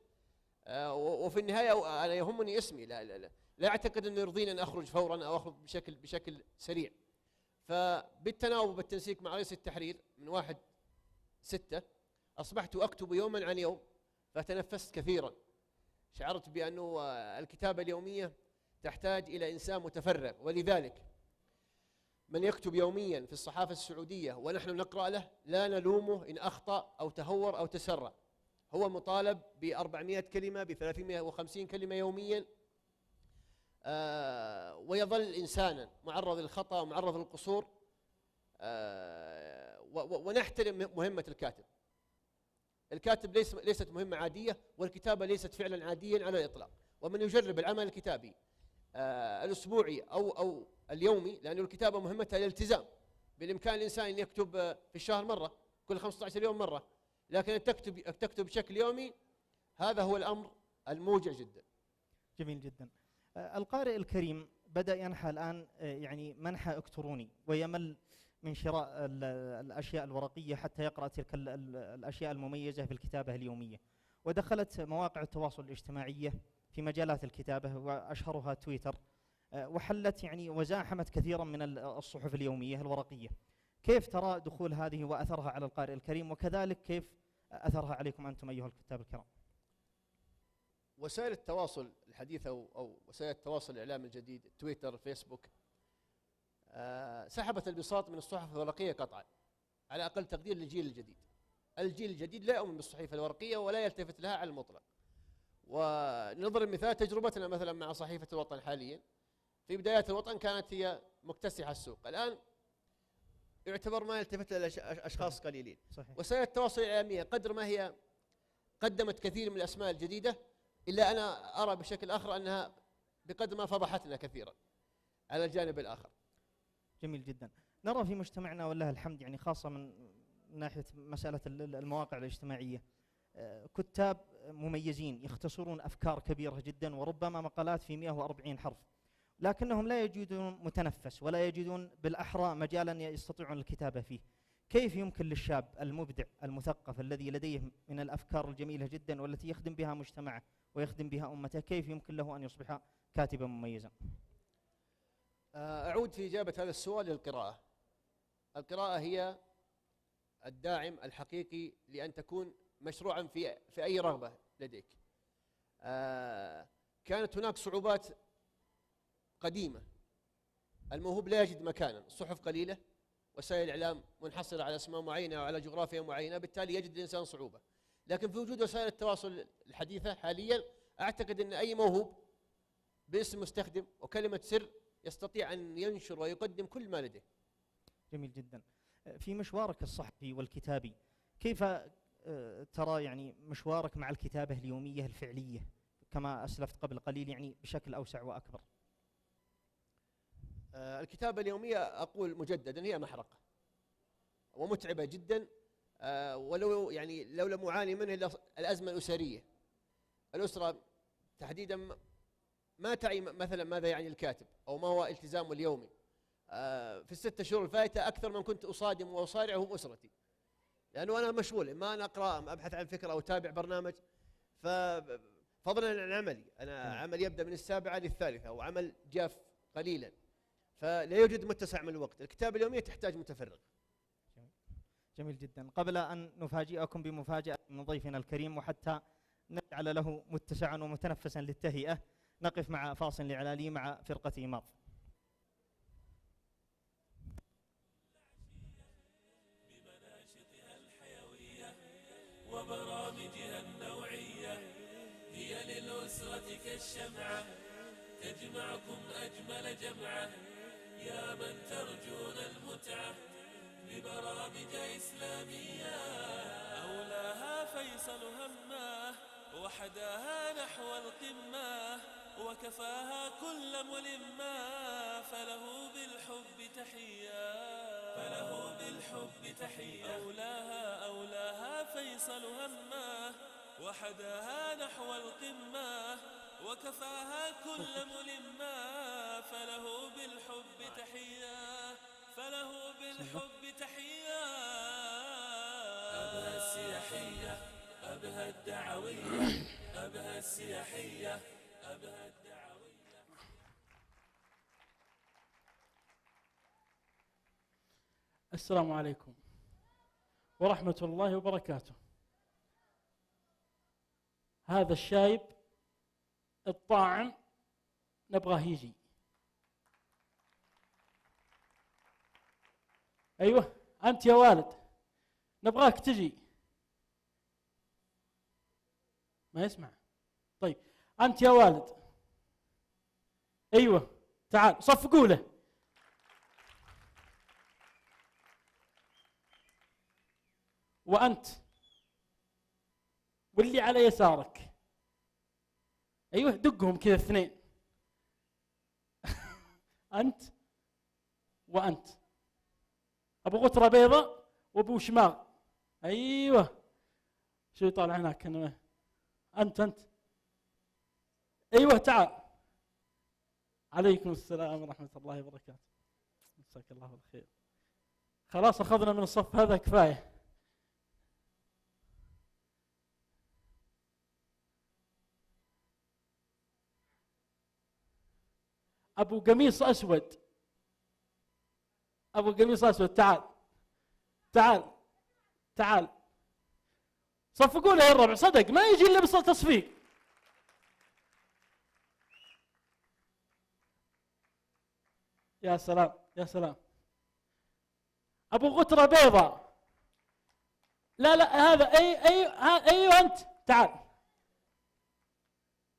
وفي النهاية أنا يهمني اسمي. لا أعتقد أنه يرضيني أن أخرج فورا أو أخرج بشكل سريع. فبالتناوب والتنسيق مع رئيس التحرير من 1/6 أصبحت أكتب يوما عن يوم، فتنفست كثيرا. شعرت بأنه الكتابة اليومية تحتاج إلى إنسان متفرغ، ولذلك من يكتب يوميا في الصحافة السعودية ونحن نقرأ له لا نلومه إن أخطأ أو تهور أو تسرع. هو مطالب ب400 كلمة، ب350 كلمة يوميا، ويظل إنسانا معرض للخطأ ومعرض للقصور، ونحترم مهمة الكاتب. الكاتب ليست مهمة عادية، والكتابة ليست فعلا عاديا على الإطلاق. ومن يجرب العمل الكتابي الأسبوعي أو اليومي، لأن الكتابة مهمتها الالتزام، بالإمكان الإنسان أن يكتب في الشهر مرة، كل 15 يوم مرة، لكن أن تكتب بشكل يومي هذا هو الأمر الموجع جدا. جميل جدا. القارئ الكريم بدأ ينحى الآن يعني منحى إلكتروني، ويمل من شراء الأشياء الورقية حتى يقرأ تلك الأشياء المميزة في الكتابة اليومية، ودخلت مواقع التواصل الاجتماعية في مجالات الكتابة، وأشهرها تويتر، وحلت يعني وزاحمت كثيرا من الصحف اليومية الورقية. كيف ترى دخول هذه وأثرها على القارئ الكريم، وكذلك كيف أثرها عليكم أنتم أيها الكتاب الكرام؟ وسائل التواصل الحديثة أو وسائل التواصل الإعلام الجديد، تويتر، فيسبوك، سحبت البساط من الصحف الورقية قطعا، على أقل تقدير للجيل الجديد. الجيل الجديد لا يؤمن بالصحيفة الورقية ولا يلتفت لها على المطلق. ونضرب مثال تجربتنا مثلا مع صحيفة الوطن حاليا. في بدايات الوطن كانت هي مكتسحة السوق، الآن يعتبر ما يلتفت لها أشخاص قليلين. صحيح. وسائل التواصل الإعلامية قدر ما هي قدمت كثير من الأسماء الجديدة، إلا أنا أرى بشكل آخر أنها بقدر ما فضحتنا كثيرا على الجانب الآخر. جميل جدا. نرى في مجتمعنا والله الحمد يعني خاصة من ناحية مسألة المواقع الاجتماعية كتاب مميزين يختصرون أفكار كبيرة جدا وربما مقالات في 140 حرف، لكنهم لا يجدون متنفس ولا يجدون بالأحرى مجالا يستطيعون الكتابة فيه. كيف يمكن للشاب المبدع المثقف الذي لديه من الأفكار الجميلة جدا والتي يخدم بها مجتمعه ويخدم بها أمته، كيف يمكن له أن يصبح كاتبا مميزا؟ أعود في إجابة هذا السؤال للقراءة. القراءة هي الداعم الحقيقي لأن تكون مشروعا في أي رغبة لديك. كانت هناك صعوبات قديمة، الموهوب لا يجد مكانا، الصحف قليلة، وسائل الإعلام منحصرة على أسماء معينة وعلى جغرافيا معينة، بالتالي يجد الإنسان صعوبة. لكن في وجود وسائل التواصل الحديثة حاليا أعتقد أن أي موهوب باسم مستخدم وكلمة سر يستطيع أن ينشر ويقدم كل ما لديه. جميل جدا. في مشوارك الصحفي والكتابي كيف ترى يعني مشوارك مع الكتابة اليومية الفعلية كما أسلفت قبل قليل يعني بشكل أوسع وأكبر؟ الكتابة اليومية أقول مجددا هي محرقة ومتعبة جدا، ولو يعني لولا معاني منه الأزمة الأسرية. الأسرة تحديدا ما تعي مثلا ماذا يعني الكاتب أو ما هو التزامه اليومي. في الستة شهور الفائتة أكثر من كنت أصادم وأصارع هم أسرتي، لأنه أنا مشغول، إما أنا أقرأ أم أبحث عن فكرة أو أتابع برنامج. فضلا عن عملي، أنا عمل يبدأ من 7 للثالثة وعمل جاف قليلا، فلا يوجد متسع من الوقت. الكتابة اليومية تحتاج متفرغ. جميل جدا. قبل أن نفاجئكم بمفاجأة من ضيفنا الكريم وحتى نجعل له متسعا ومتنفسا للتهيئة، نقف مع فاصل إعلاني مع فرقة إيماض. بمناشطها الحيوية وبرامجها النوعية هي للأسرة كالشمعة تجمعكم أجمل جمعة، يا من ترجون المتعة ببرامج إسلامية. أولاها فيصل هماه وحداها نحو القمة وكفاها كل ملمة، فله بالحب تحية، فله بالحب تحية. أولاها فيصل هماه وحداها نحو القمة وكفاها كل ملمة، فله بالحب تحية، فله بالحب تحية. أبها السياحية أبها الدعوية، أبها السياحية أبها الدعوية. السلام عليكم ورحمة الله وبركاته. هذا الشايب الطاعم نبغاه يجي. أيوة أنت يا والد نبغاك تجي. ما يسمع. طيب أنت يا والد، أيوة تعال صفقوا له. وأنت واللي على يسارك، أيوة دقهم كذا اثنين. أنت وأنت، أبو غترة بيضة وأبو شماغ. أيوة شو يطالع هناك؟ أنت أيوة تعال. عليكم السلام ورحمة الله وبركاته. مساك الله بالخير. خلاص أخذنا من الصف هذا كفاية. أبو قميص أسود، أبو قميص أسود تعال تعال تعال. صفقوا له يا الربع، صدق ما يجي إلا بس تصفيق. يا سلام يا سلام. أبو غترة بيضة. لا لا هذا أيوة أنت تعال.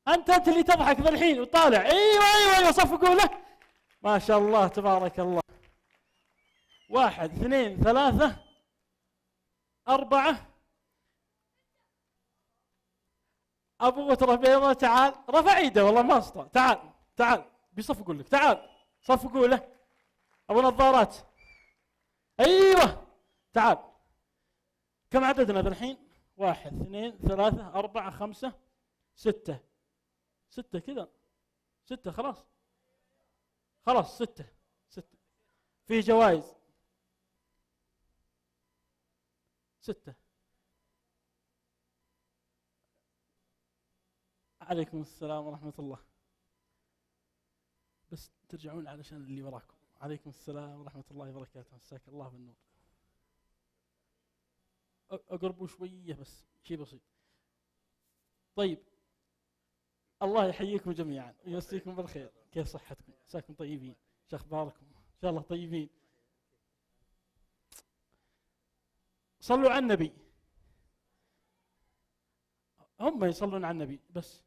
أنت اللي تضحك ذا الحين وطالع. أيوة صفقوا له. ما شاء الله تبارك الله. 1 2 3 4. أبو غترة بيضة تعال. رفع ايده والله ما استطاع. تعال تعال بيصفقوا لك، تعال صفقوا له. أبو نظارات، أيوه تعال. كم عددنا ذا الحين؟ 1 2 3 4 5 6 كذا، 6 خلاص 6 فيه جوائز 6. عليكم السلام ورحمة الله. بس ترجعون علشان اللي وراكم. عليكم السلام ورحمة الله وبركاته. مساك الله بالنور. أقربوا شوية بس، شيء بسيط. طيب الله يحييكم جميعا ويمسيكم بالخير. كيف صحتكم؟ مساكم طيبين؟ شو أخباركم؟ إن شاء الله طيبين. صلوا على النبي. هم يصلون على النبي بس.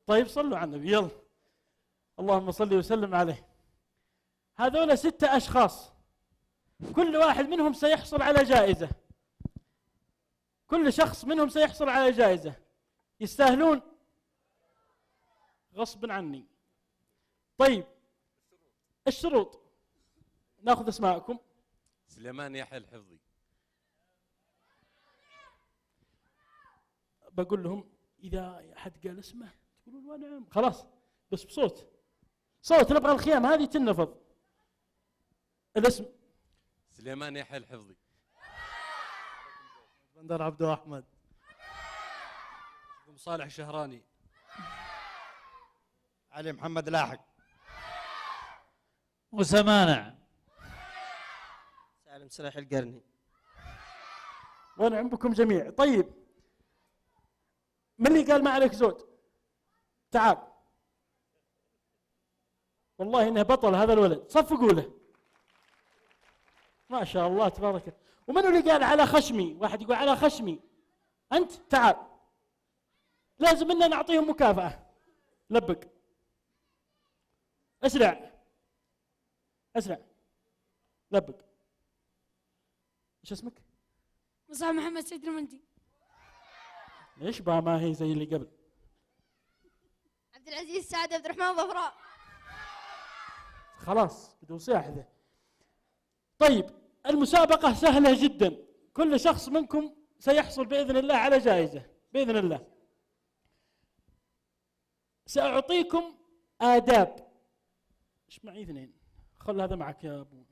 طيب صلوا على النبي يلا. اللهم صل وسلم عليه. هذول 6 أشخاص، كل واحد منهم سيحصل على جائزة. كل شخص منهم سيحصل على جائزة. يستاهلون؟ غصب عني. طيب الشروط، ناخذ اسماءكم. سليمان يحيى الحفظي. بقول لهم إذا أحد قال اسمه تقولون ونعم، خلاص بس بصوت، نبغى الخيام هذه تنفض. الاسم؟ سليمان يحيى الحفظي. بندر عبدو أحمد. صالح الشهراني. علي محمد لاحق. موسى مانع. سالم سلاح القرني. ونعم بكم جميع. طيب من اللي قال ما عليك زود؟ تعال، والله انه بطل هذا الولد، صفقوا له. ما شاء الله تبارك الله. ومن اللي قال على خشمي؟ واحد يقول على خشمي. انت تعال، لازم اننا نعطيهم مكافأة. لبق اسرع لبق. ايش اسمك؟ مصعب محمد سيد المندي. ليش بقى ما هي زي اللي قبل؟ عبد العزيز سعد عبد الرحمن ظفراء. خلاص بدون صياح ذا. طيب المسابقة سهلة جدا، كل شخص منكم سيحصل بإذن الله على جائزة بإذن الله. سأعطيكم آداب. ايش معي 2؟ خل هذا معك يا أبو.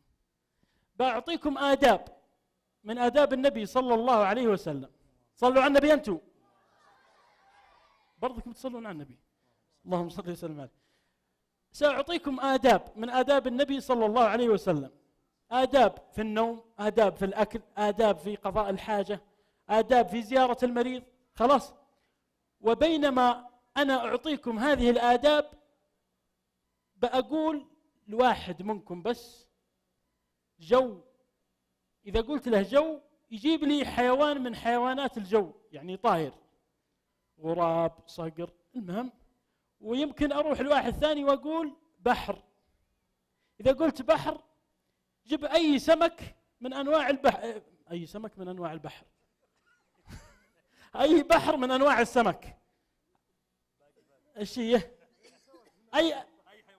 بأعطيكم آداب من آداب النبي صلى الله عليه وسلم. صلوا على النبي أنتم، برضكم تصلون على النبي. اللهم صل وسلم عليه. سأعطيكم آداب من آداب النبي صلى الله عليه وسلم. آداب في النوم، آداب في الأكل، آداب في قضاء الحاجة، آداب في زيارة المريض. خلاص. وبينما أنا أعطيكم هذه الآداب بأقول لواحد منكم بس جو. إذا قلت له جو يجيب لي حيوان من حيوانات الجو، يعني طائر، غراب، صقر، المهم. ويمكن أروح لواحد ثاني وأقول بحر. إذا قلت بحر جيب أي سمك من أنواع البحر، أي سمك من أنواع البحر أي بحر من أنواع السمك. إيش هي؟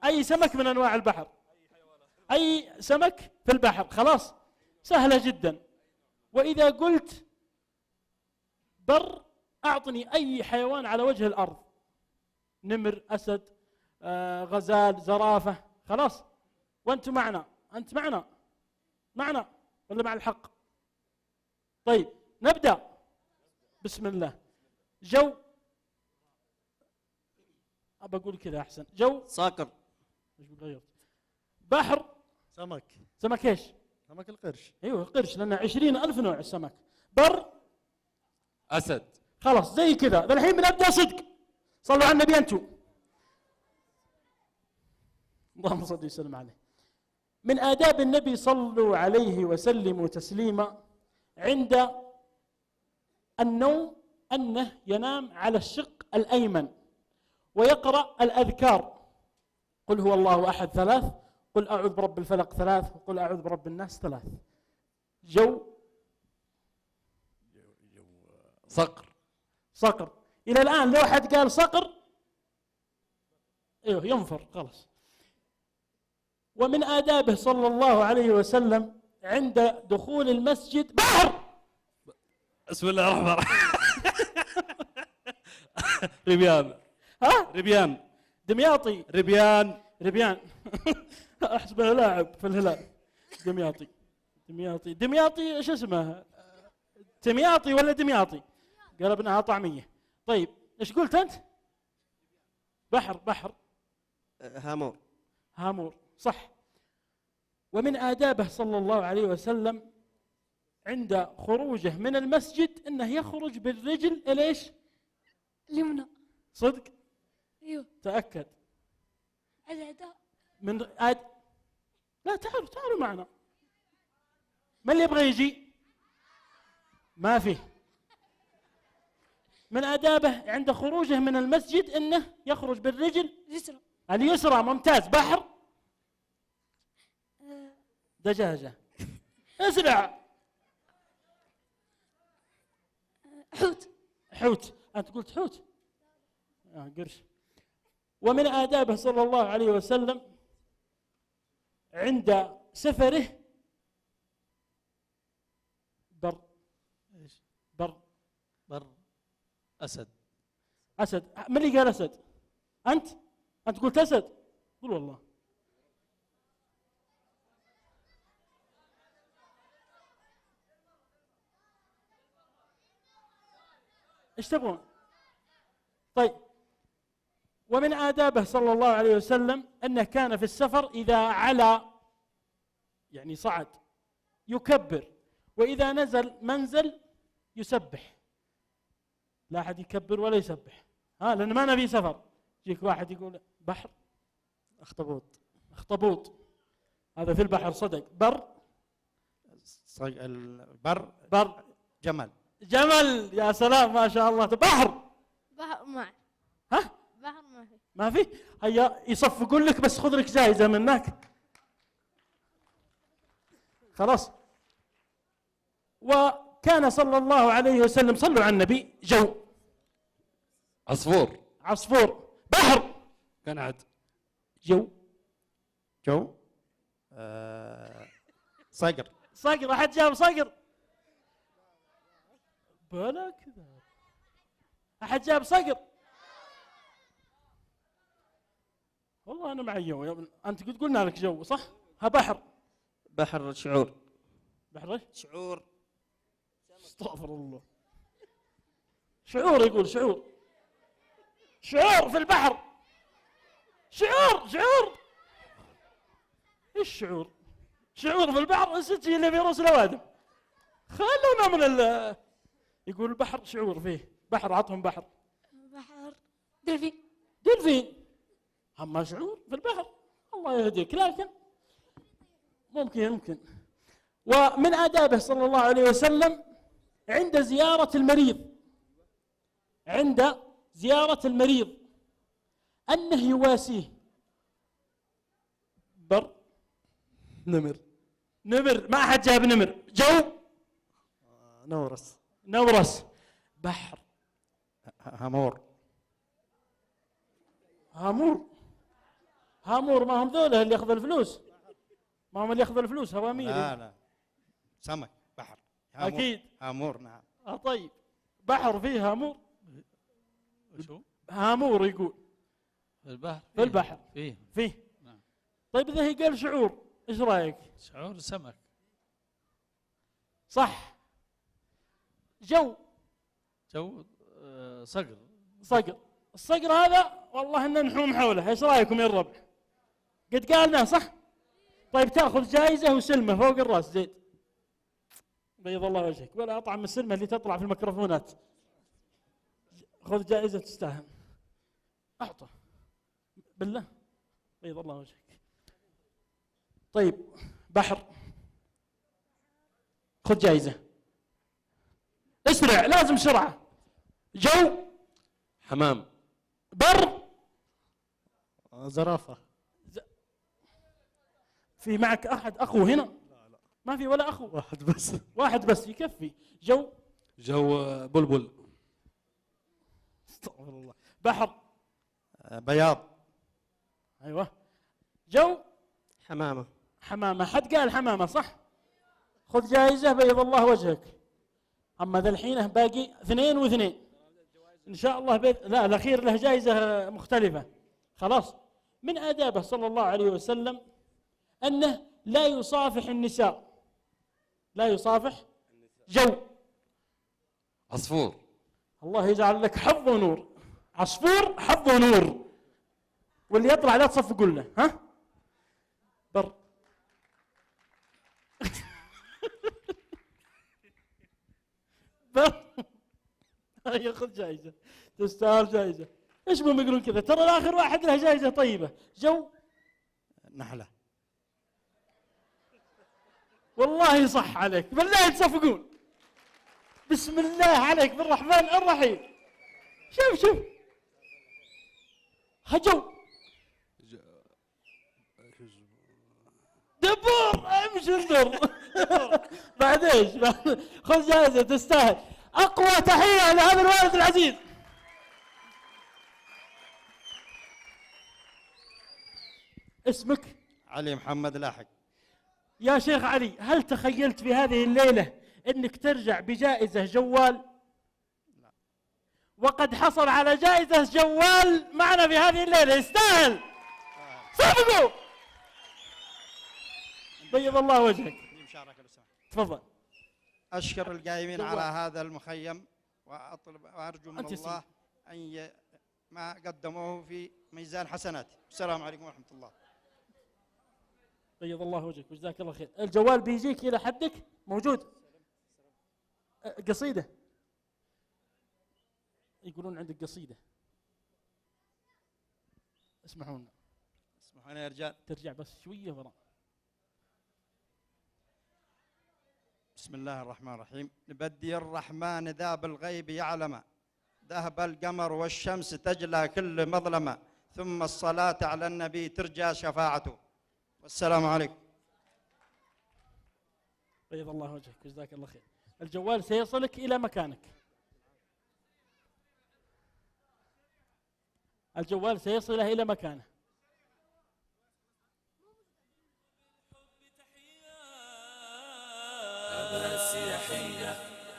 أي سمك من أنواع البحر، أي سمك في البحر. خلاص سهلة جدا. وإذا قلت بر أعطني أي حيوان على وجه الأرض، نمر، أسد، غزال، زرافة. خلاص. وأنتم معنا، أنت معنا ولا مع الحق؟ طيب نبدأ. بسم الله. جو، أبى أقول كذا أحسن. جو صقر. إيش بغيرت؟ بحر سمك إيش؟ سمك القرش. أيوه القرش، لأن 20,000 نوع السمك. بر أسد. خلاص زي كذا. الحين بنبدأ صدق. صلوا على النبي أنتم. اللهم صل وسلم عليه. من آداب النبي صلوا عليه وسلموا تسليما عند النوم أنه ينام على الشق الأيمن ويقرأ الأذكار. قل هو الله أحد 3، قل أعوذ برب الفلق 3، وقل أعوذ برب الناس 3. جو صقر. إلى الآن لو حد قال صقر ايوه ينفر خلاص. ومن آدابه صلى الله عليه وسلم عند دخول المسجد بحر. بسم الله الرحمن الرحيم. ربيان. ها؟ ربيان. دمياطي. ربيان. احسبه لاعب في الهلال. دمياطي ايش اسمه؟ تمياطي ولا دمياطي؟ قلبناها طعمية. طيب ايش قلت انت؟ بحر. هامور صح. ومن آدابه صلى الله عليه وسلم عند خروجه من المسجد انه يخرج بالرجل ليش؟ اليمنى. صدق؟ ايوه. تأكد. العداء. لا تعالوا معنا. من اللي يبغى يجي؟ ما فيه. من آدابه عند خروجه من المسجد انه يخرج بالرجل اليسرى. اليسرى. ممتاز. بحر. دجاجة. اسرع. حوت. أنت قلت حوت. قرش. ومن آدابه صلى الله عليه وسلم عند سفره بر. أسد. من اللي قال أسد؟ أنت قلت أسد. قل والله. ايش تبغون؟ طيب. ومن آدابه صلى الله عليه وسلم أنه كان في السفر إذا علا يعني صعد يكبر، وإذا نزل منزل يسبح. لا أحد يكبر ولا يسبح، لأن ما نبي سفر. يجيك واحد يقول بحر. اخطبوط هذا في البحر. صدق. بر. جمل. يا سلام ما شاء الله. بحر ما. ها؟ بحر ما في. هيا يصفقون لك بس خذ لك جائزة منك. خلاص. وكان صلى الله عليه وسلم صلوا على النبي. جو. عصفور. بحر. كنعد. جو. صقر. أحد جاب صقر؟ بلا كذا. أحد جاب صقر؟ والله أنا معي جو يا ابن. أنت قلنا لك جو صح؟ بحر شعور. شعور. استغفر الله. شعور يقول شعور في البحر. شعور. ايش شعور في البحر؟ السجي اللي في رؤوس الأوادم. خلونا من يقول البحر شعور فيه. بحر. عطهم بحر. دلفين. أما شعور في البحر الله يهديك. لكن ممكن. ومن آدابه صلى الله عليه وسلم عند زيارة المريض أنه يواسيه. نمر. ما أحد جاب نمر. جو. نورس. بحر. هامور. ما هم ذولا اللي ياخذ الفلوس. ما هم اللي ياخذ الفلوس هوامير. لا سمك. بحر. أكيد. هامور. نعم. طيب. بحر فيه هامور. وشو؟ هامور يقول في البحر. فيه. نعم. طيب إذا هي قال شعور إيش رأيك؟ شعور سمك. صح. جو. صقر. الصقر هذا والله إننا نحوم حوله. إيش رأيكم يا الربع؟ قد قالنا صح؟ طيب تأخذ جائزة وسلمة فوق الرأس. زيد بيض الله وجهك. ولا أطعم السلمة اللي تطلع في الميكروفونات. خذ جائزة تستاهل. أعطى بالله. بيض الله وجهك. طيب. بحر. خذ جائزة. اسرع لازم سرعة. جو. حمام. بر. زرافة. في معك أحد أخو هنا؟ لا. ما في ولا أخو. واحد بس يكفي. جو. بلبل. استغفر الله. بحر. بياض. أيوة. جو. حمامة. حمامة. حد قال حمامة صح؟ خذ جائزة بيض الله وجهك. أما ذا الحين باقي 2 و2 إن شاء الله لا الأخير له جائزة مختلفة. خلاص. من آدابه صلى الله عليه وسلم أنه لا يصافح النساء. لا يصافح. جو. عصفور. الله يجعل لك حظ ونور. عصفور حظ ونور. واللي يطلع لا تصفقوا له. ها بر. بر. ياخذ جائزة. تستاهل جائزة. ايش بهم يقولون كذا؟ ترى الاخر واحد له جائزة طيبة. جو. نحلة. والله صح عليك، بالله تصفقون. بسم الله عليك بالرحمن الرحيم. شوف هجو. دبور. امشي انظر. بعد ايش؟ خذ جائزة تستاهل. اقوى تحية لهذا الوالد العزيز. اسمك؟ علي محمد لاحق. يا شيخ علي، هل تخيلت في هذه الليلة انك ترجع بجائزة جوال؟ لا. وقد حصل على جائزة جوال معنا في هذه الليلة، يستاهل. صفقوا. بيض الله وجهك. تفضل. أشكر القائمين على هذا المخيم وأطلب وأرجو من الله أن ما قدموه في ميزان حسناتي. السلام عليكم ورحمة الله. بيض الله وجهك وجزاك الله خير. الجوال بيجيك إلى حدك موجود. قصيدة يقولون عندك قصيدة. اسمحونا يا رجال. ترجع بس شوية وراء. بسم الله الرحمن الرحيم. نبدي الرحمن ذاب الغيب يعلم، ذهب القمر والشمس تجلى كل مظلمة، ثم الصلاة على النبي ترجى شفاعته. والسلام عليكم. بيض الله وجهك وجزاك الله خير. الجوال سيصلك إلى مكانك. الجوال سيصله إلى مكانه. أبها السياحية،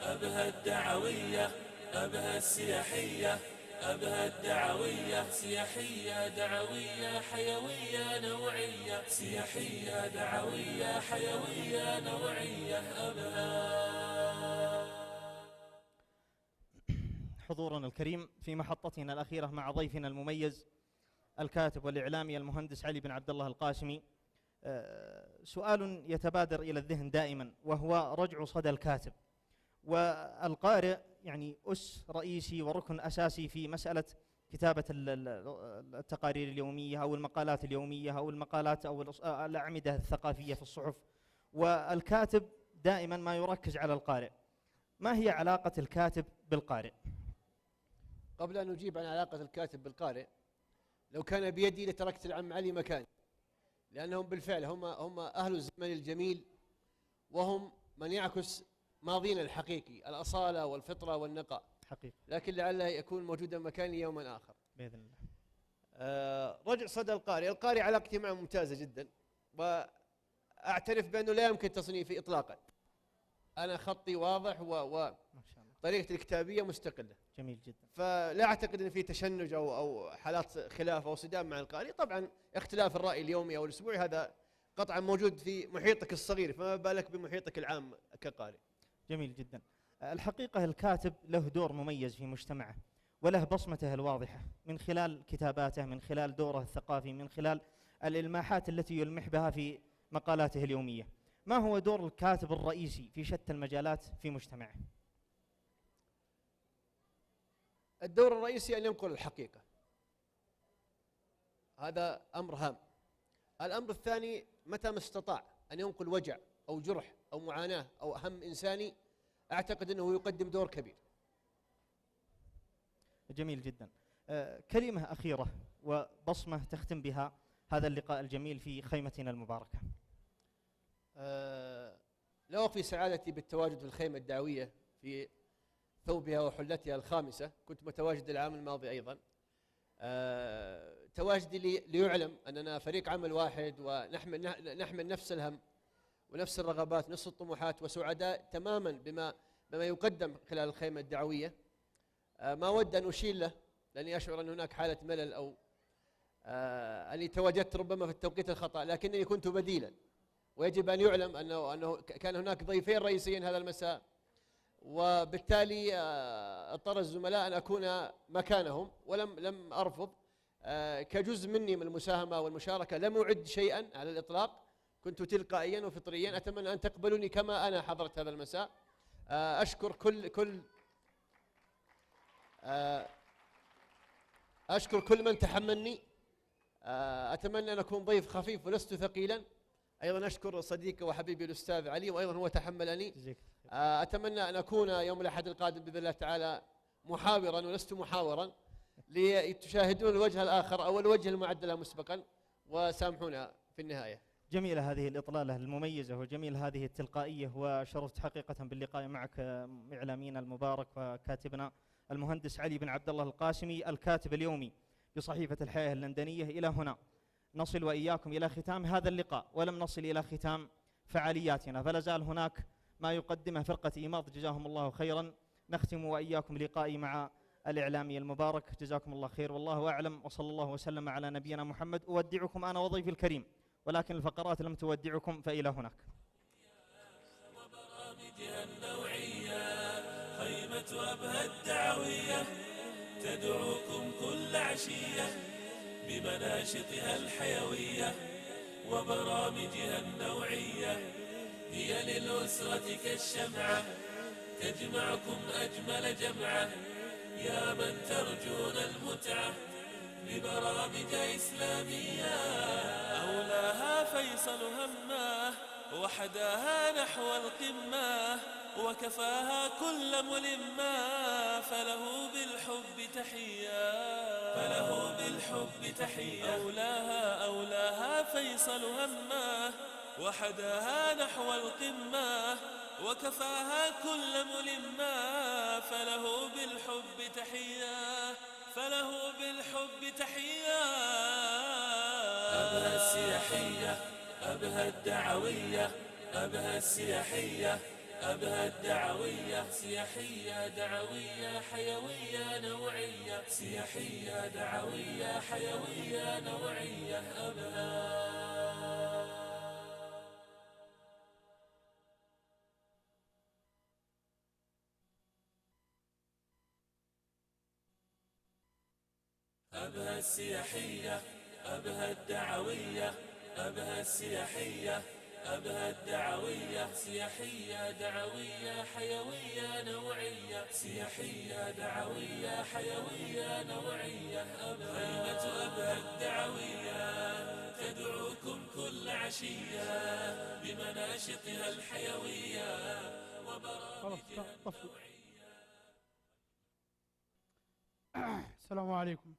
أبها الدعوية، أبها السياحية، أبها الدعوية، سياحية دعوية حيوية نوعية، سياحية دعوية حيوية نوعية أبها. حضورنا الكريم في محطتنا الأخيرة مع ضيفنا المميز الكاتب والإعلامي المهندس علي بن عبد الله القاسمي. سؤال يتبادر إلى الذهن دائما وهو رجع صدى الكاتب، والقارئ يعني أس رئيسي وركن أساسي في مسألة كتابة التقارير اليومية أو المقالات اليومية أو المقالات أو الأعمدة الثقافية في الصحف، والكاتب دائما ما يركز على القارئ. ما هي علاقة الكاتب بالقارئ؟ قبل أن أجيب عن علاقة الكاتب بالقارئ، لو كان بيدي لتركت العم علي مكاني، لأنهم بالفعل هم أهل الزمن الجميل، وهم من يعكس ماضينا الحقيقي، الأصالة والفطرة والنقاء حقيقي. لكن لعله يكون موجودا مكاني يوما آخر بإذن الله. رجع صدى القارئ علاقتي معه ممتازة جدا، وأعترف بأنه لا يمكن تصنيفي إطلاقا. أنا خطي واضح وطريقتي الكتابية مستقلة. جميل جدا. فلا أعتقد أن في تشنج أو حالات خلاف أو صدام مع القارئ. طبعا اختلاف الرأي اليومي أو الأسبوعي هذا قطعا موجود في محيطك الصغير، فما بالك بمحيطك العام كقارئ. جميل جدا. الحقيقة الكاتب له دور مميز في مجتمعه وله بصمته الواضحة من خلال كتاباته، من خلال دوره الثقافي، من خلال الإلماحات التي يلمح بها في مقالاته اليومية. ما هو دور الكاتب الرئيسي في شتى المجالات في مجتمعه؟ الدور الرئيسي أن ينقل الحقيقة، هذا أمر هام. الأمر الثاني متى ما استطاع أن ينقل وجع أو جرح أو معاناة أو هم إنساني، أعتقد أنه يقدم دور كبير. جميل جدا. كلمة أخيرة وبصمة تختم بها هذا اللقاء الجميل في خيمتنا المباركة. لا أخفي سعادتي بالتواجد في الخيمة الدعوية في ثوبها وحلتها الخامسة. كنت متواجد العام الماضي أيضا. تواجدي ليعلم أننا فريق عمل واحد ونحمل نفس الهم ونفس الرغبات ونفس الطموحات وسعداء تماما بما يقدم خلال الخيمة الدعوية. ما ود أن أشير له لأني أشعر أن هناك حالة ملل أو أني تواجدت ربما في التوقيت الخطأ، لكنني كنت بديلا، ويجب أن يعلم أنه كان هناك ضيفين رئيسيين هذا المساء، وبالتالي اضطر الزملاء أن أكون مكانهم ولم أرفض. كجزء مني من المساهمة والمشاركة لم أعد شيئا على الإطلاق، كنت تلقائيا وفطريا. أتمنى أن تقبلوني كما أنا حضرت هذا المساء. أشكر كل من تحملني. أتمنى أن أكون ضيف خفيف ولست ثقيلا. أيضا أشكر صديقي وحبيبي الأستاذ علي، وأيضا هو تحملني. أتمنى أن أكون يوم الأحد القادم بإذن الله تعالى محاورا ولست محاورا، لتشاهدون الوجه الآخر أو الوجه المعد له مسبقا، وسامحونا في النهاية. جميلة هذه الإطلالة المميزة وجميل هذه التلقائية، وشرفت حقيقة باللقاء معك إعلامينا المبارك وكاتبنا المهندس علي بن عبد الله القاسمي، الكاتب اليومي بصحيفة الحياة اللندنية. إلى هنا نصل وإياكم إلى ختام هذا اللقاء، ولم نصل إلى ختام فعالياتنا، فلا زال هناك ما يقدمه فرقة إيماض جزاهم الله خيرا. نختم وإياكم لقائي مع الإعلامي المبارك، جزاكم الله خير والله أعلم، وصلى الله وسلم على نبينا محمد. أودعكم أنا وضيفي الكريم، ولكن الفقرات لم تودعكم، فإلى هناك. وبرامجها النوعية خيمة أبها الدعوية تدعوكم كل عشية بمناشطها الحيوية. وبرامجها النوعية هي للأسرة كالشمعة تجمعكم أجمل جمعة. يا من ترجون المتعة ببرامج إسلامية أولاها فيصل هماه وحداها نحو القمة وكفاها كل ملمة. فله بالحب تحية أولاها فيصل هماه وحداها نحو القمة وكفاها كل ملمة. فله بالحب تحية أبها السياحية أبها الدعوية أبها السياحية أبها الدعوية. سياحية دعوية حيوية نوعية سياحية دعوية حيوية نوعية أبها. أبها السياحية أبها الدعوية أبها السياحية أبها الدعوية. سياحية دعوية حيوية نوعية سياحية دعوية حيوية نوعية أبها. خيمة أبها الدعوية تدعوكم كل عشية بمناشطها الحيوية وبرامجها النوعية. السلام عليكم،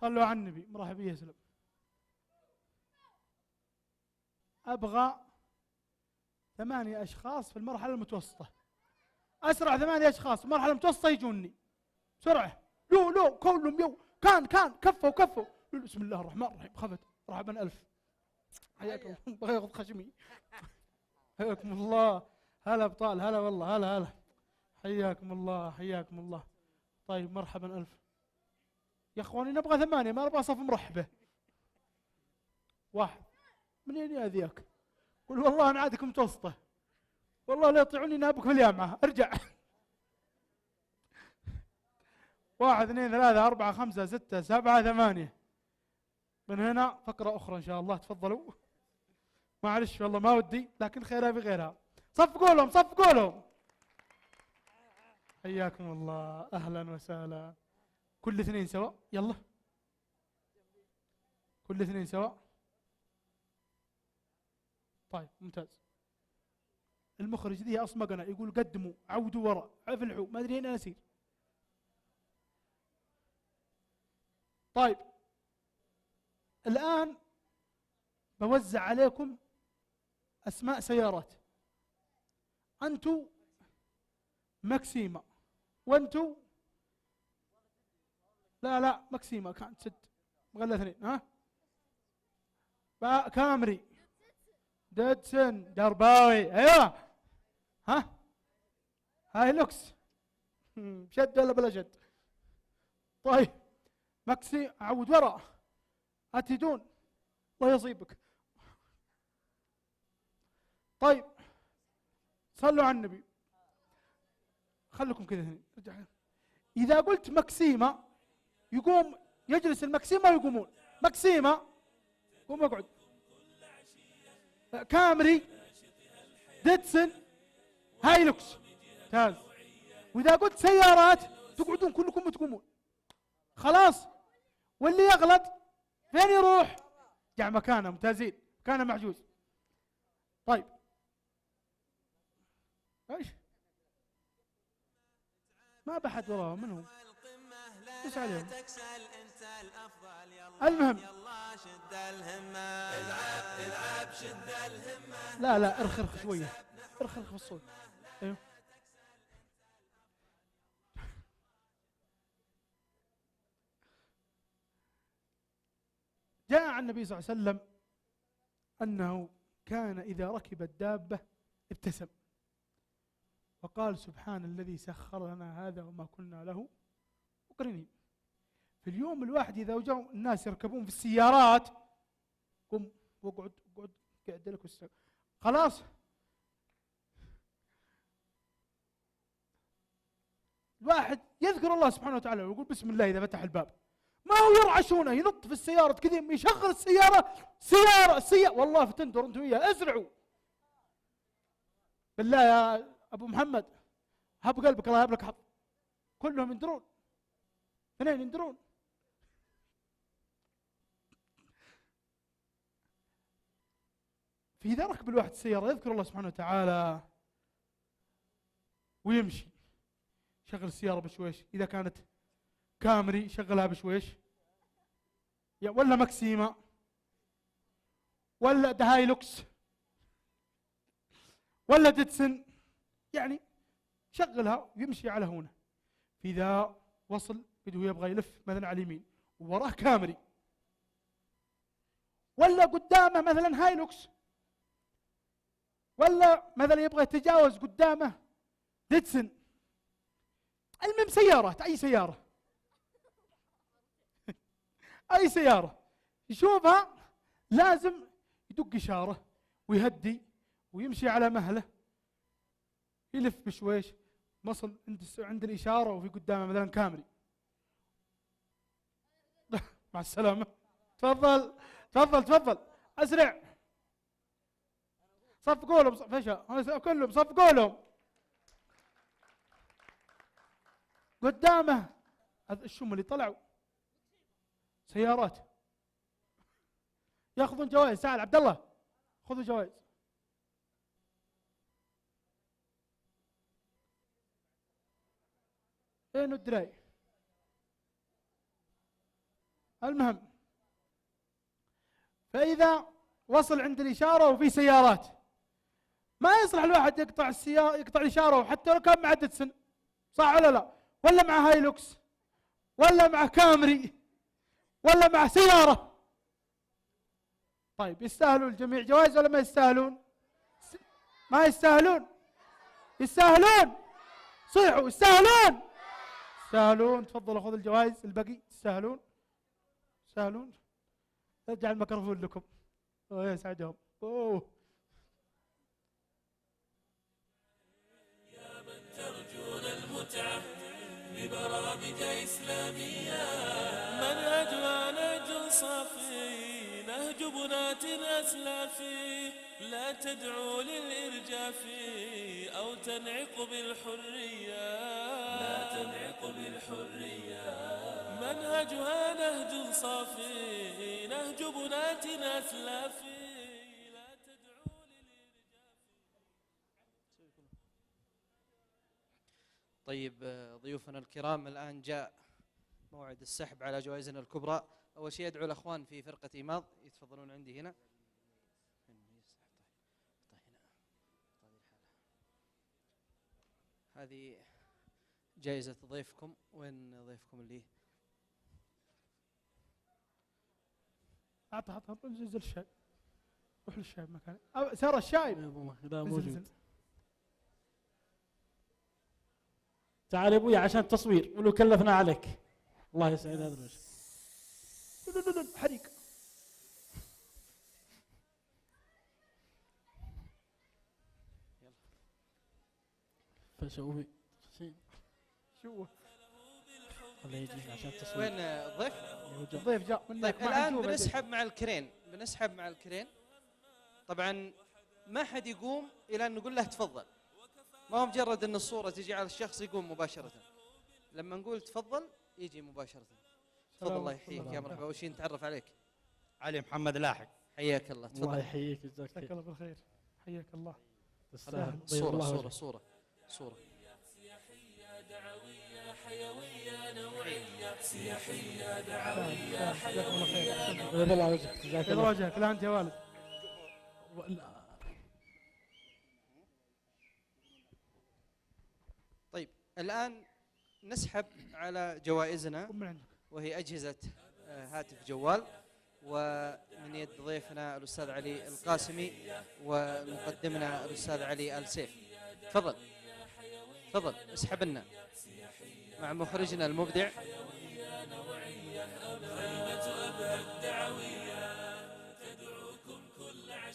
صلوا على النبي. مرحبا يسلم. أبغى 8 أشخاص في المرحلة المتوسطة، أسرع 8 أشخاص في المرحلة المتوسطة يجوني بسرعة. لو كلهم كان كفوا. بسم الله الرحمن الرحيم. خفت مرحبا ألف. حياكم بغى ياخذ خشمي. حياكم الله. هلا أبطال، هلا والله، هلا حياكم الله. طيب مرحبا ألف يا أخواني. نبغى 8، ما نبغى صف مرحبة. 1 منين يا ذيك؟ قل والله أنا عادكم متوسطة، والله لا يطيعوني نابك في الجامعة. ارجع. 1 2 3 4 5 6 7 8. من هنا فقرة أخرى إن شاء الله. تفضلوا. معلش والله ما ودي، لكن خيرها بغيرها. صفقوا لهم. حياكم الله، أهلا وسهلا. كل 2 سوا، يلا كل 2 سوا. طيب ممتاز. المخرج ذي أصمقنا يقول قدموا عودوا وراء افلحوا، ما أدري هنا أسير. طيب الآن بوزع عليكم أسماء سيارات. أنتوا ماكسيما، وأنتوا لا مكسيمة كانت 6 مغلى 2. ها كامري، ديدسن، درباوي، ايوه. ها هايلوكس. شد ولا بلا شد؟ طيب مكسي، عود ورا، اتيدون، الله يصيبك. طيب صلوا على النبي. خلكم كذا هنا. إذا قلت مكسيمة يقوم يجلس المكسيمة ويقومون. مكسيمة قوم اقعد. كامري، ديدسن، هايلوكس. ممتاز. وإذا قلت سيارات تقعدون كلكم وتقومون. خلاص. واللي يغلط فين يروح؟ جاء مكانه. ممتازين. مكانه محجوز. طيب ايش؟ ما بحد وراهم. منهم؟ بس عليهم. المهم لا ارخ شويه، ارخ في الصوت. ايوه جاء عن النبي صلى الله عليه وسلم انه كان اذا ركب الدابه ابتسم وقال سبحان الذي سخر لنا هذا وما كنا له مقرنين. في اليوم الواحد إذا جاءوا الناس يركبون في السيارات قم واقعد قعد لك خلاص. الواحد يذكر الله سبحانه وتعالى ويقول بسم الله إذا فتح الباب، ما هو يرعشونه ينط في السيارة كذا يشغل السيارة. سيارة والله فتندر أنتم وياه. اسرعوا بالله يا أبو محمد، هب قلبك الله يهب لك حظ. كلهم يندرون، 2 يندرون. فإذا ركب الواحد السيارة يذكر الله سبحانه وتعالى ويمشي. شغل السيارة بشويش. إذا كانت كامري شغلها بشويش، ولا مكسيمة ولا دهايلوكس ولا ديدسن، يعني شغلها ويمشي على هنا. فإذا وصل بده يبغى يلف مثلا على اليمين ووراه كامري ولا قدامه مثلا هايلوكس ولا مثلا يبغى يتجاوز قدامه ديدسن. المهم سيارات، أي سيارة أي سيارة يشوفها لازم يدق إشارة ويهدي ويمشي على مهله، يلف بشويش. وصل عند الإشارة وفي قدامه مثلا كامري. مع السلامة. تفضل تفضل تفضل أسرع. صفقوا لهم فشا كلهم صفقوا لهم. قدامه الشم اللي طلعوا سيارات ياخذون جوائز. تعال عبد الله خذوا جوائز. اين الدراي؟ المهم فإذا وصل عند الإشارة وفي سيارات ما يصلح الواحد يقطع السيارة يقطع الإشارة وحتى لو كان مع ديدسن، صح ولا لا؟ ولا مع هايلوكس ولا مع كامري ولا مع سيارة. طيب يستاهلون الجميع جوائز ولا ما يستاهلون؟ ما يستاهلون؟ يستاهلون؟ صيحوا يستاهلون؟ يستاهلون. تفضلوا خذوا الجوائز الباقي. تستاهلون؟ يستاهلون. ارجع الميكروفون لكم. الله يسعدهم. يا من ترجون المتعة ببرامج إسلامية، منهجها نهج صافي، نهج بنات أسلافي، لا تدعو للإرجاف أو تنعق بالحرية، لا تنعق بالحرية. منهجها نهج صافي، نهج بنات أسلافي، لا تدعو للإرجاف. طيب ضيوفنا الكرام، الآن جاء موعد السحب على جوائزنا الكبرى. أول شيء أدعو الأخوان في فرقة إيماض يتفضلون عندي هنا. هذه جائزة ضيفكم. وين ضيفكم اللي حط نزل الشاي. روح للشاي مكانه. سارة الشاي. لا موجود. تعال يا ابوي عشان التصوير ولو كلفنا عليك. الله يسعد هذا الوجه. حريق. فسوي شو الله يجي عشان التصوير. وين الضيف؟ الضيف جاء. طيب الآن بنسحب مع الكرين، بنسحب مع الكرين. طبعا ما حد يقوم إلى أن نقول له تفضل. ما هو مجرد أن الصورة تجي على الشخص يقوم مباشرة. لما نقول تفضل يجي مباشرة. تفضل الله يحييك يا مرحبا. أول شيء نتعرف عليك. علي محمد لاحق. حياك الله. تفضل. الله يحييك جزاك الله بالخير. حياك الله. تستاهل. صورة. حيوية نوعية سياحية دعوية حيوية. بيض الله وجهك. جزاك بيض الله. وجهك. لا أنت يا والد. طيب الآن نسحب على جوائزنا وهي أجهزة هاتف جوال، ومن يد ضيفنا الأستاذ علي القاسمي ومقدمنا الأستاذ علي آل سيف. تفضل اسحب لنا مع مخرجنا المبدع.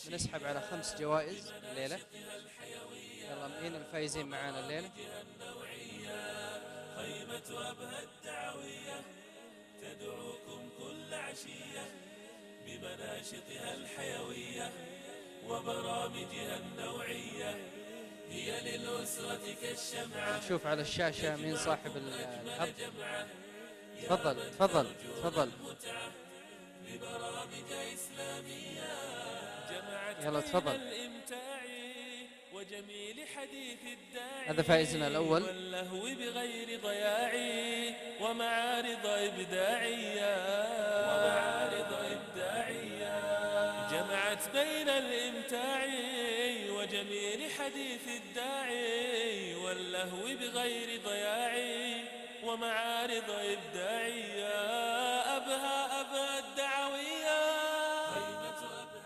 بنسحب على 5 جوائز الليلة. يلا مين الفايزين معانا الليلة؟ خيمة أبهى الدعوية تدعوكم كل عشية بمناشطها الحيوية وبرامجها النوعية هي للأسرة كالشمعة. نشوف على الشاشة مين صاحب الحظ. تفضل. ببرامج إسلامية يلا تفضل. وجميل حديث الداعي هذا فائزنا الأول. واللهو بغير ضياع ومعارض إبداعية جمعت بين الإمتاع وجميل حديث الداعي واللهو بغير ضياع ومعارض إبداعية أبهى الدعوية.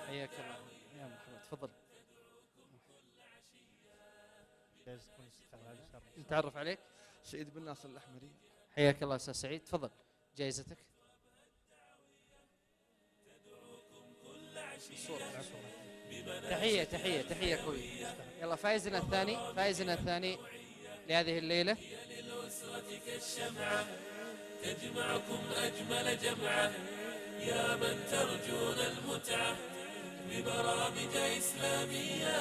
حياك الله يا مرحبا. تفضل. نتعرف عليك. سعيد بن ناصر الأحمري. حياك الله أستاذ سعيد. تفضل جائزتك. تحية قوية. يلا فائزنا الثاني لهذه الليلة. تجمعكم أجمل جمعة يا من ترجون المتعة ببرامج إسلامية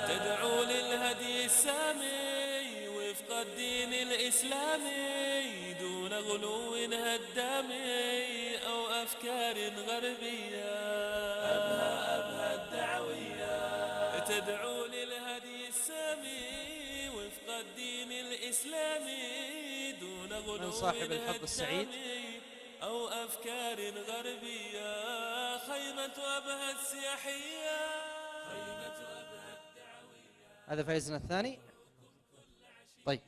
تدعو للهدي السامي وفق الدين الإسلامي دون غلو هدامي أو أفكار غربية. أبهى الدعوية تدعو للهدي السامي وفق الدين الإسلامي دون غلو من صاحب الحظ السعيد أو أفكار غربية. خيمة أبهى السياحية هذا فايزنا الثاني. طيب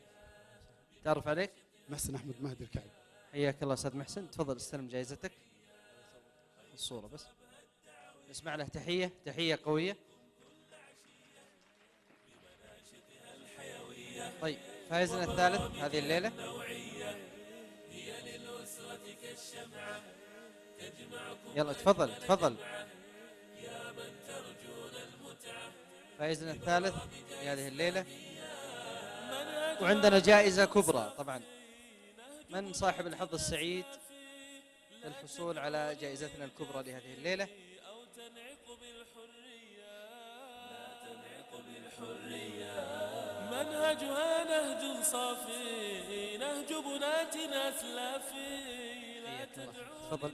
تعرف عليك؟ محسن أحمد مهدي الكعب. حياك الله أستاذ محسن. تفضل استلم جائزتك. الصورة بس اسمع له تحية قوية. طيب فايزنا الثالث هذه الليلة. يلا تفضل. فايزنا الثالث لهذه الليلة. وعندنا جائزة كبرى طبعا. من صاحب الحظ السعيد للحصول على جائزتنا الكبرى لهذه الليلة؟ منهجها نهج صافي نهج بنات أسلافي. تفضل.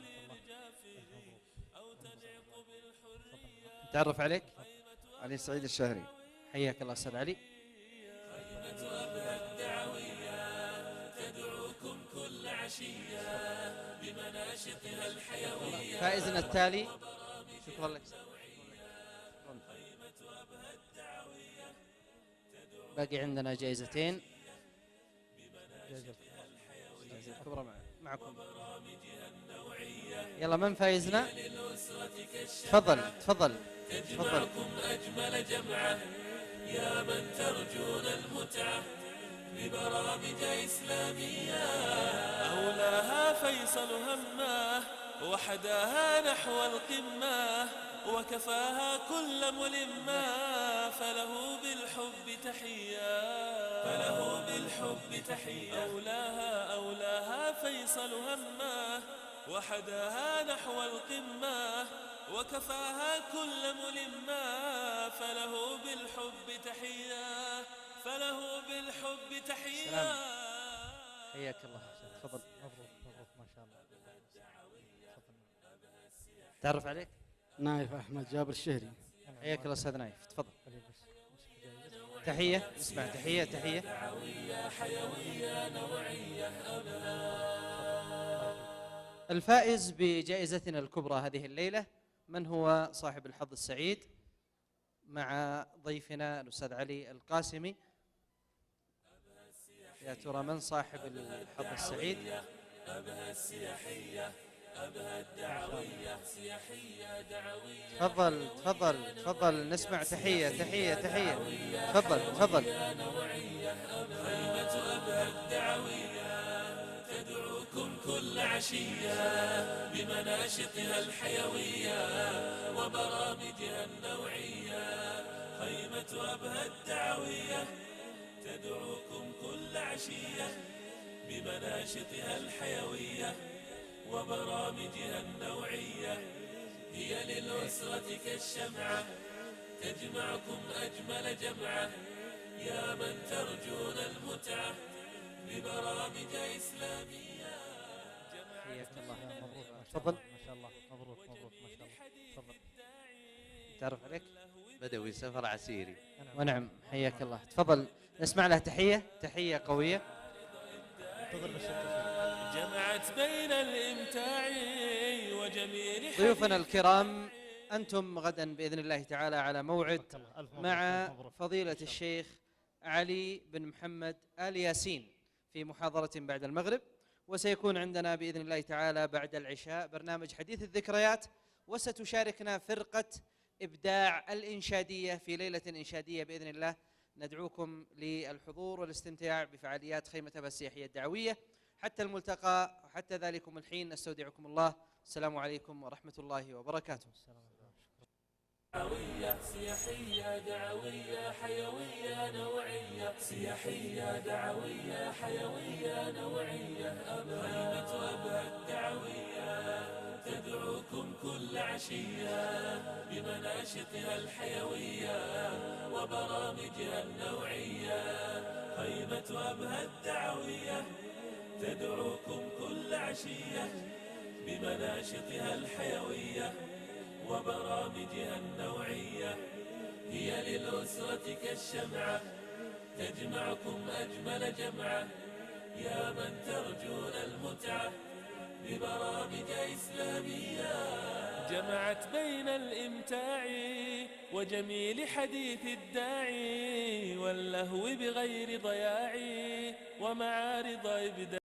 تعرف عليك؟ علي سعيد الشهري. حياك الله أستاذ علي. فائزنا التالي. شكرا لك. باقي عندنا جائزتين. جائزة الكبرى معكم. يلا من فايزنا؟ تفضل تفضل تفضل. تجمعكم أجمل جمعة يا من ترجون المتعة ببرامج إسلامية. أولاها فيصل همه وحداها نحو القمة وكفاها كل ملمة فله بالحب تحية فله بالحب تحية. أولاها فيصل همه وحداها نحو القمة وكفاها كل ملمة فله بالحب تحية فله بالحب تحية. حياك الله. تفضل. مبروك مبروك ما شاء الله. تعرف عليك؟ نايف أحمد جابر الشهري. حياك الله أستاذ نايف. تفضل. تحية. اسمع تحية تحية. الفائز بجائزتنا الكبرى هذه الليلة من هو صاحب الحظ السعيد مع ضيفنا الأستاذ علي القاسمي؟ يا ترى من صاحب الحظ السعيد؟ أبها السياحية أبها الدعوية سياحية دعوية. تفضل تفضل تفضل نسمع تحية تحية تحية. تفضل تفضل. خيمة أبها الدعوية تدعوكم كل عشية بمناشطها الحيوية وبرامجها النوعية. خيمة أبها الدعوية تدعوكم كل عشية بمناشطها الحيوية وبرامجها النوعية. هي للأسرة كالشمعة تجمعكم أجمل جمعة يا من ترجون المتعة ببرامج إسلامية. حياك الله. مبروك ما شاء تفضل. الله ما شاء الله. مبروك مبروك ما شاء الله. تفضل. تعرف عليك؟ بدوي سفر عسيري. ونعم حياك الله. تفضل نسمع له تحية تحية قوية. تفضل بس. جمعت بين الإمتاع وجميل ضيوفنا الكرام أنتم غدا بإذن الله تعالى على موعد مع فضيلة الشيخ علي بن محمد آل ياسين في محاضرة بعد المغرب، وسيكون عندنا بإذن الله تعالى بعد العشاء برنامج حديث الذكريات، وستشاركنا فرقة إبداع الإنشادية في ليلة إنشادية بإذن الله. ندعوكم للحضور والاستمتاع بفعاليات خيمة أبها السياحية الدعوية. حتى الملتقى وحتى ذلكم الحين نستودعكم الله. السلام عليكم ورحمة الله وبركاته. دعوية سياحية دعوية حيوية نوعية سياحية دعوية حيوية نوعية. خيمة أبها الدعوية تدعوكم كل عشية بمناشطها الحيوية وبرامجها النوعية. خيمة أبها الدعوية تدعوكم كل عشية بمناشطها الحيوية وبرامجها النوعية. هي للأسرة كالشمعة تجمعكم أجمل جمعة يا من ترجون المتعة ببرامج إسلامية. جمعت بين الإمتاع وجميل حديث الداعي واللهو بغير ضياع ومعارض إبداع.